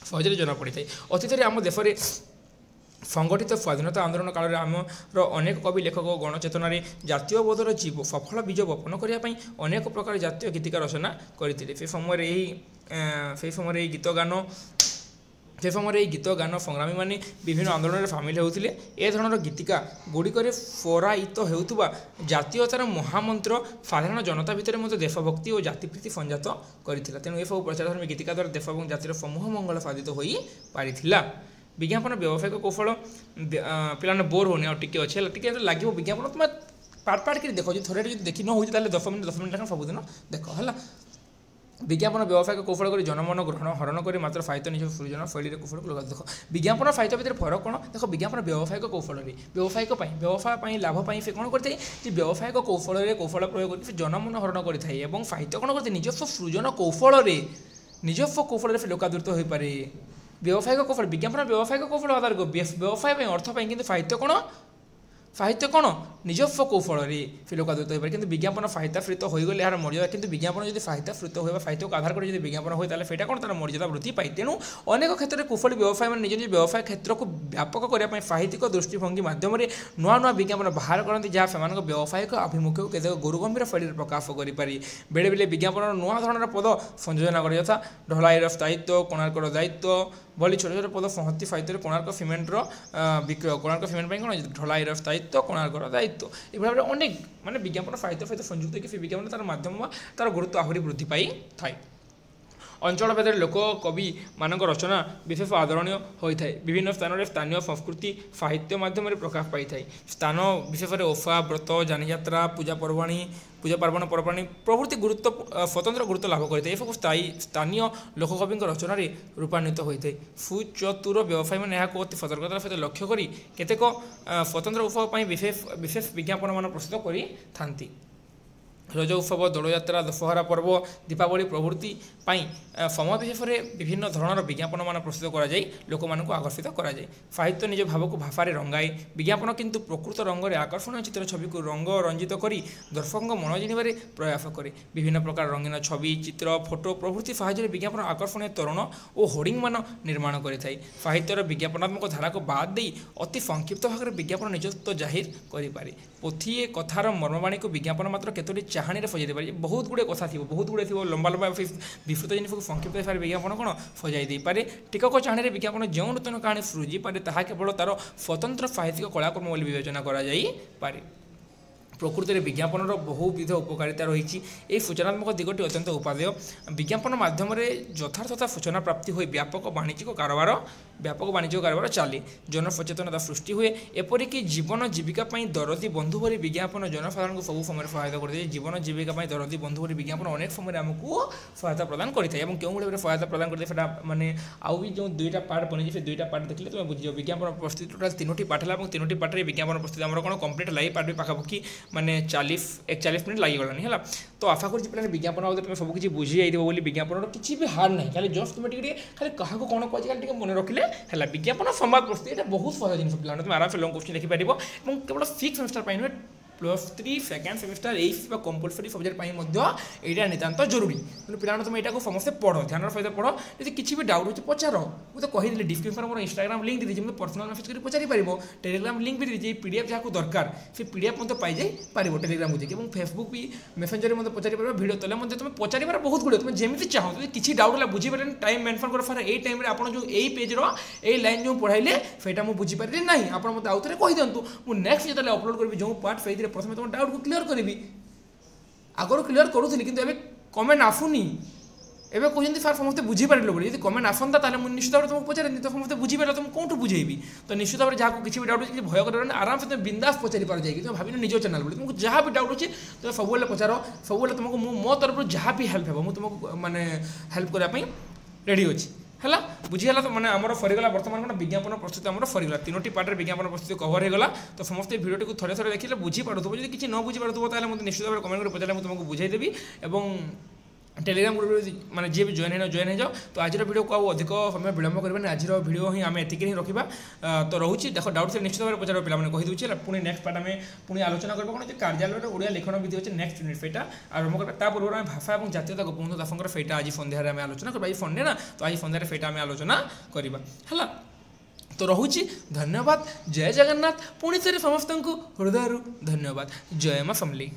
ସହଜରେ ଜଣାପଡ଼ିଥାଏ ଅତୀତରେ ଆମ ଦେଶରେ ସଂଗଠିତ ସ୍ୱାଧୀନତା ଆନ୍ଦୋଳନ କାଳରେ ଆମର ଅନେକ କବି ଲେଖକ ଗଣଚେତନାରେ ଜାତୀୟବୋଧର ସଫଳ ବୀଜ ବପନ କରିବା ପାଇଁ ଅନେକ ପ୍ରକାର ଜାତୀୟ ଗୀତିକା ରଚନା କରିଥିଲେ ସେ ସମୟରେ ଏହି ଗୀତ ଗାନ ସଂଗ୍ରାମୀମାନେ ବିଭିନ୍ନ ଆନ୍ଦୋଳନରେ ସାମିଲ ହେଉଥିଲେ ଏ ଧରଣର ଗୀତିକା ଗୁଡ଼ିକରେ ସ୍ୱରାୟିତ ହେଉଥିବା ଜାତୀୟତାର ମହାମନ୍ତ୍ର ସାଧାରଣ ଜନତା ଭିତରେ ମଧ୍ୟ ଦେଶଭକ୍ତି ଓ ଜାତିପ୍ରୀତି ସଞ୍ଜାତ କରିଥିଲା ତେଣୁ ଏସବୁ ପ୍ରଚାରଧର୍ମୀ ଗୀତିକା ଦ୍ୱାରା ଦେଶ ଏବଂ ଜାତିର ସମୂହ ମଙ୍ଗଳ ସାଧିତ ହୋଇପାରିଥିଲା ବିଜ୍ଞାପନ ବ୍ୟବସାୟିକ କୌଶଳ ପିଲାମାନେ ବୋର୍ ହେଉନି ଆଉ ଟିକେ ଅଛି ହେଲା ଟିକେ ଲାଗିବ ବିଜ୍ଞାପନ ତୁମେ ପାର୍ଟ କରି ଦେଖ ଯଦି ଥରେ ଯଦି ଦେଖି ନ ହେଉଛି ତାହେଲେ 10 ମିନିଟ୍ ଲେଖା ସବୁଦିନ ଦେଖ ହେଲା ବିଜ୍ଞାପନ ବ୍ୟବସାୟିକ କୌଶଳ କରି ଜନମନ ହରଣ କରି ମାତ୍ର ସାହିତ୍ୟ ନିଜ ସୃଜନ ଶୈଳୀରେ କୌଶଳକୁ ଲଗା ଦେଖ ବିଜ୍ଞାପନ ସାହିତ୍ୟ ଭିତରେ ଫରକ କ'ଣ ଦେଖ ବିଜ୍ଞାପନ ବ୍ୟବସାୟିକ କୌଶଳରେ ବ୍ୟବସାୟ ପାଇଁ ଲାଭ ପାଇଁ ସେ କ'ଣ କରିଥାଏ ଯେ ବ୍ୟବସାୟିକ କୌଶଳ ପ୍ରୟୋଗ କରି ସେ ଜନମନ ହରଣ କରିଥାଏ ଏବଂ ସାହିତ୍ୟ କ'ଣ କରିଥାଏ ନିଜସ୍ୱ ସୃଜନ କୌଶଳରେ ସେ ଲୋକାଦୃତ ହୋଇପାରେ ବ୍ୟବସାୟିକ କୌଶଳ ବିଜ୍ଞାପନ ବ୍ୟବସାୟିକ କୌଶଳ ଆଧାର ବ୍ୟବସାୟ ପାଇଁ ଅର୍ଥ ପାଇଁ କିନ୍ତୁ ସାହିତ୍ୟ କ'ଣ ନିଜସ୍ୱ କୌଶଳରେ ସେ ଲୋକାଦୃତ ହୋଇପାରେ କିନ୍ତୁ ବିଜ୍ଞାପନ ସାହିତ୍ୟାବୃତ ହୋଇଗଲେ ଏହାର ମର୍ଯ୍ୟାଦା କିନ୍ତୁ ବିଜ୍ଞାପନ ଯଦି ସାହିତ୍ୟାବୃତ ହୁଏ ବା ସାହିତ୍ୟକୁ ଆଧାର କରି ଯଦି ବିଜ୍ଞାପନ ହୁଏ ତାହେଲେ ସେଇଟା କ'ଣ ତାର ମର୍ଯ୍ୟାଦା ବୃଦ୍ଧି ପାଏ ତେଣୁ ଅନେକ କ୍ଷେତ୍ରରେ କୁଶଳୀ ବ୍ୟବସାୟୀମାନେ ନିଜ ନିଜ ବ୍ୟବସାୟ କ୍ଷେତ୍ରକୁ ବ୍ୟାପକ କରିବା ପାଇଁ ସାହିତ୍ୟିକ ଦୃଷ୍ଟିଭଙ୍ଗୀ ମାଧ୍ୟମରେ ନୂଆ ନୂଆ ବିଜ୍ଞାପନ ବାହାର କରନ୍ତି ଯାହା ସେମାନଙ୍କ ବ୍ୟବସାୟିକ ଆଭିମୁଖ୍ୟକୁ କେତେକ ଗୁରୁଗମ୍ଭୀର ଶୈଳୀରେ ପ୍ରକାଶ କରିପାରେ ବେଳେବେଳେ ବିଜ୍ଞାପନର ନୂଆ ଧରଣର ପଦ ସଂଯୋଜନା କରେ ଯଥା ଢଳାଇର ସ୍ଥାୟିତ୍ୱ କୋଣାର୍କର ଦାୟିତ୍ୱ ଭଳି ଛୋଟ ଛୋଟ ପଦ ସଂହତି ସାହିତ୍ୟରେ କୋଣାର୍କ ସିମେଣ୍ଟର ବିକ୍ରୟ କୋଣାର୍କ ସିମେଣ୍ଟ ପାଇଁ କ'ଣ ଢଳାଇର ସ୍ଥାୟିତ୍ୱ କୋଣାର୍କର ଦାୟିତ୍ୱ ଏଭଳି ଭାବରେ ଅନେକ ମାନେ ବିଜ୍ଞାପନ ସାହିତ୍ୟ ସହିତ ସଂଯୁକ୍ତ ହୋଇକି ସେ ବିଜ୍ଞାପନ ତାର ମାଧ୍ୟମ ବା ତାର ଗୁରୁତ୍ୱ ଆହୁରି ବୃଦ୍ଧି ପାଇଥାଏ ଅଞ୍ଚଳ ଭେଦରେ ଲୋକ କବିମାନଙ୍କ ରଚନା ବିଶେଷ ଆଦରଣୀୟ ହୋଇଥାଏ ବିଭିନ୍ନ ସ୍ଥାନରେ ସ୍ଥାନୀୟ ସଂସ୍କୃତି ସାହିତ୍ୟ ମାଧ୍ୟମରେ ପ୍ରକାଶ ପାଇଥାଏ ସ୍ଥାନ ବିଶେଷରେ ଓଷା ବ୍ରତ ଯାନିଯାତ୍ରା ପୂଜା ପାର୍ବଣ ପର୍ବାଣୀ ପ୍ରଭୃତି ଗୁରୁତ୍ୱ ସ୍ୱତନ୍ତ୍ର ଗୁରୁତ୍ୱ ଲାଭ କରିଥାଏ ଏସବୁ ସ୍ଥାନୀୟ ଲୋକକବିଙ୍କ ରଚନାରେ ରୂପାନ୍ୱିତ ହୋଇଥାଏ ସୁଚତୁର ବ୍ୟବସାୟୀମାନେ ଏହାକୁ ଅତି ସତର୍କତାର ସହିତ ଲକ୍ଷ୍ୟ କରି କେତେକ ସ୍ୱତନ୍ତ୍ର ଉତ୍ସବ ପାଇଁ ବିଶେଷ ବିଜ୍ଞାପନମାନ ପ୍ରସ୍ତୁତ କରିଥାନ୍ତି ରଜ ଉତ୍ସବ ଦୋଳଯାତ୍ରା ଦଶହରା ପର୍ବ ଦୀପାବଳି ପ୍ରଭୃତି ପାଇଁ ସମୟ ବିଶେଷରେ ବିଭିନ୍ନ ଧରଣର ବିଜ୍ଞାପନମାନ ପ୍ରସ୍ତୁତ କରାଯାଇ ଲୋକମାନଙ୍କୁ ଆକର୍ଷିତ କରାଯାଏ ସାହିତ୍ୟ ନିଜ ଭାବକୁ ଭାଷାରେ ରଙ୍ଗାଏ ବିଜ୍ଞାପନ କିନ୍ତୁ ପ୍ରକୃତ ରଙ୍ଗରେ ଆକର୍ଷଣୀୟ ଚିତ୍ର ଛବିକୁ ରଙ୍ଗ ରଞ୍ଜିତ କରି ଦର୍ଶକଙ୍କ ମନ ଜିଣିବାରେ ପ୍ରୟାସ କରେ ବିଭିନ୍ନ ପ୍ରକାର ରଙ୍ଗୀନ ଛବି ଚିତ୍ର ଫଟୋ ପ୍ରଭୃତି ସାହାଯ୍ୟରେ ବିଜ୍ଞାପନ ଆକର୍ଷଣୀୟ ତୋରଣ ଓ ହୋର୍ଡିଂମାନ ନିର୍ମାଣ କରିଥାଏ ସାହିତ୍ୟର ବିଜ୍ଞାପନାତ୍ମକ ଧାରାକୁ ବାଦ ଦେଇ ଅତି ସଂକ୍ଷିପ୍ତ ଭାବରେ ବିଜ୍ଞାପନ ନିଜତ୍ୱ ଜାହିର କରିପାରେ ପୋଥିଏ କଥାର ମର୍ମବାଣୀକୁ ବିଜ୍ଞାପନ ମାତ୍ର କେତୋଟି ଚାହାଣୀରେ ସଜାଇ ଦେଇପାରେ ବହୁତ ଗୁଡ଼ିଏ କଥା ଥିବ ବହୁତ ଗୁଡ଼ିଏ ଥିବ ଲମ୍ବା ଲମ୍ବା ବିସ୍ତୃତ ଜିନିଷକୁ ସଂକ୍ଷିପ୍ତ ହିସାବରେ ବିଜ୍ଞାପନ କ'ଣ ସଜାଇ ଦେଇପାରେ ଟିକକ ଚାହାଣୀରେ ବିଜ୍ଞାପନ ଯେଉଁ ନୂତନ କାହାଣୀ ସୃଜିପାରେ ତାହା କେବଳ ତାର ସ୍ୱତନ୍ତ୍ର ସାହିତ୍ୟିକ କଳାକର୍ମ ବୋଲି ବିବେଚନା କରାଯାଇପାରେ ପ୍ରକୃତରେ ବିଜ୍ଞାପନର ବହୁବିଧ ଉପକାରିତା ରହିଛି ଏହି ସୂଚନାତ୍ମକ ଦିଗଟି ଅତ୍ୟନ୍ତ ଉପାଦେୟ ବିଜ୍ଞାପନ ମାଧ୍ୟମରେ ଯଥାର୍ଥତା ସୂଚନା ପ୍ରାପ୍ତି ହୋଇ ବ୍ୟାପକ ବାଣିଜ୍ୟିକ କାରବାର ଚାଲେ ଜନସଚେତନତା ସୃଷ୍ଟି ହୁଏ ଏପରିକି ଜୀବନ ଜୀବିକା ପାଇଁ ଦରଦୀ ବନ୍ଧୁ ଭଳି ବିଜ୍ଞାପନ ଜନସାଧାରଣଙ୍କୁ ସବୁ ସମୟରେ ସହାୟତା କରିଥାଏ ଜୀବନ ଜୀବିକା ପାଇଁ ଦରଦୀ ବନ୍ଧୁ ଭଳି ବିଜ୍ଞାପନ ଅନେକ ସମୟରେ ଆମକୁ ସହାୟତା ପ୍ରଦାନ କରିଥାଏ ଏବଂ କେଉଁ ଭଳି ସହାୟତା ପ୍ରଦାନ କରିଥାଏ ସେଟା ମାନେ ଆଉ ବି ଯେଉଁ ଦୁଇଟା ପାର୍ଟ ବନିଛି ସେ ଦୁଇଟା ପାର୍ଟ ଦେଖିଲେ ତୁମେ ବୁଝିଯିବ ବିଜ୍ଞାପନ ପ୍ରସ୍ତୁତି ଟୋଟାଲ ତିନୋଟି ପାର୍ଟ ହେଲା ଏବଂ ତିନୋଟି ପାର୍ଟରେ ବିଜ୍ଞାପନ ପ୍ରସ୍ତୁତି ଆମର କ'ଣ କମ୍ପ୍ଲିଟ୍ ଲାଇଭ୍ ପାର୍ଟ ବି ପାଖାପାଖି ମାନେ 41 ମିନିଟ୍ ଲାଗିଗଲାଣି ହେଲା ତ ଆଶା କରୁଛି ପିଲାମାନେ ବିଜ୍ଞାପନ ଆଉ ତୁମେ ସବୁ କିଛି ବୁଝି ଯାଇଥିବ ବୋଲି ବିଜ୍ଞାପନର କିଛି ବି ହାର୍ ନାହିଁ ଖାଲି ଜଷ୍ଟ ତୁମେ ଟିକେ ଖାଲି କାହାକୁ କ'ଣ କହିଛି ଖାଲି ଟିକେ ମନେ ରଖିଲେ ହେଲା ବିଜ୍ଞାପନ ସମ୍ବାଦ ପ୍ରସ୍ତୁତି ଏଇଟା ବହୁତ ସହଜ ଜିନିଷ ପିଲାମାନେ ତୁମେ ଆରାମସେ ଲଙ୍ଗ କୋଶ୍ଚିନ୍ ଦେଖିପାରିବ ଏବଂ କେବଳ 6 ସେମିଷ୍ଟର ପାଇଁ ନୁହେଁ +3 ସେକେଣ୍ଡ ସେମିଷ୍ଟର ଏଇ ବା କମ୍ପଲସରି ସବଜେକ୍ଟ ପାଇଁ ମଧ୍ୟ ଏଇଟା ନିତାନ୍ତ ଜରୁରୀ ତେଣୁ ପିଲାମାନେ ତୁମେ ଏଇଟାକୁ ସମସ୍ତେ ପଢ଼ ଧ୍ୟାନର ସହିତ ପଢ଼ ଯଦି କିଛି ବି ଡାଉଟ୍ ଅଛି ପଚାର ମୁଁ ତ କହିଥିଲି ଡିସ୍କ୍ରିପ୍ସନ୍ ମୋର ଇନଷ୍ଟାଗ୍ରାମ ଲିଙ୍କ୍ ଦେଇଦେଇଛି ମୋତେ ପର୍ସନାଲ ମେସେଜ କରି ପଚାରି ପାରିବ ଟେଲିଗ୍ରାମ ଲିଙ୍କ୍ ବି ଦେଇଦେଇଛି PDF ଯାହାକୁ ଦରକାର ସେ PDF ମଧ୍ୟ ପାଇଯାଇ ପାରିବ ଟେଲିଗ୍ରାମକୁ ଯାଇକି ଏବଂ ଫେସବୁକ୍ ବି ମେସେଞ୍ଜରରେ ମଧ୍ୟ ପଚାରି ପାରିବ ଭିଡ଼ିଓ ତଳେ ମଧ୍ୟ ତୁମେ ପଚାରିବାର ବହୁତ ଗୁଡ଼ିଏ ତୁମେ ଯେମିତି ଚାହଁ ଯଦି କିଛି ଡାଉଟ୍ ହେଲା ବୁଝିପାରିଲେନି ଟାଇମ୍ ମେନସନ୍ କର ସାର୍ ଏଇ ଟାଇମ୍ରେ ଆପଣ ଯେଉଁ ଏଇ ପେଜ୍ର ଏଇ ଲାଇନ୍ ଯେଉଁ ପଢ଼ାଇଲେ ସେଇଟା ମୁଁ ବୁଝିପାରିଲି ନାହିଁ ଆପଣ ମୋତେ ଆଉ ଥରେ କହିଦିଅନ୍ତୁ ମୁଁ ନେକ୍ସଟ ଯେତେବେଳେ ଅପଲୋଡ଼ କରିବି ଯେଉଁ ପାର୍ଟ ସେଇଥିରେ ପ୍ରଥମେ ତୁମ डाउट को क्लियर करी आगर क्लियर करूली कि कमेंट आसुनी एवं कहते सार समस्ते बुझीपारे बोली यदि कमेंट आसता ताले मुझे निश्चित भाव तुमको पचारे तो समस्ते बुझीपारे तुम कौटू बुझेबी तो निश्चित भाव जहाँ किसी भी डाउट अच्छी भय कर आराम से तुम बिंदास पचारि पार जाए तुम भाव निज चैनल बोली तुमको जहाँ भी डाउट अच्छी तुम सब पचार सब तुमको मो तरफ जहाँ भी हेल्प हो तुमको माने हेल्प करने रेडी अच्छी है बुझीगला तो मैंने आम सरीगला बर्तमान कौन विज्ञापन प्रस्तुति आम सरीगला तीनोटी पार्टे विज्ञापन प्रस्तुति कवर होगा तो समस्त भिडियो को थे देखिए बुझीपार जो किसी न बुझीपार मतलब निश्चित भाव कमेंट कर पचारे तुमको बुझाईदेवी टेलीग्राम ग्रुप माने जी भी जॉइन हो जाओ तो आज वीडियो को अधिक समय विलंब करवानी आज वीडियो ही आम एतिक ही रखा तो रोचे देख डाउट से निश्चित भाव पचार पे कहीदे पुणी नेक्स्ट पार्ट आम पुणी आलोचना करवा कौन कार्यालय ओडिया लेखन विधि अच्छे नेक्स्ट यूनिट सेटा आरंभ करवा पूर्व आम भाषा और जातीयता गोपबंधु दासंकर सेटा आज सन्धार आम आलोचना करवा आज संडे ना तो आज सन्धार सेटा आम आलोचना करवा है तो रोचे धन्यवाद जय जगन्नाथ पुणी थे समस्त हृदय धन्यवाद जय मां समली।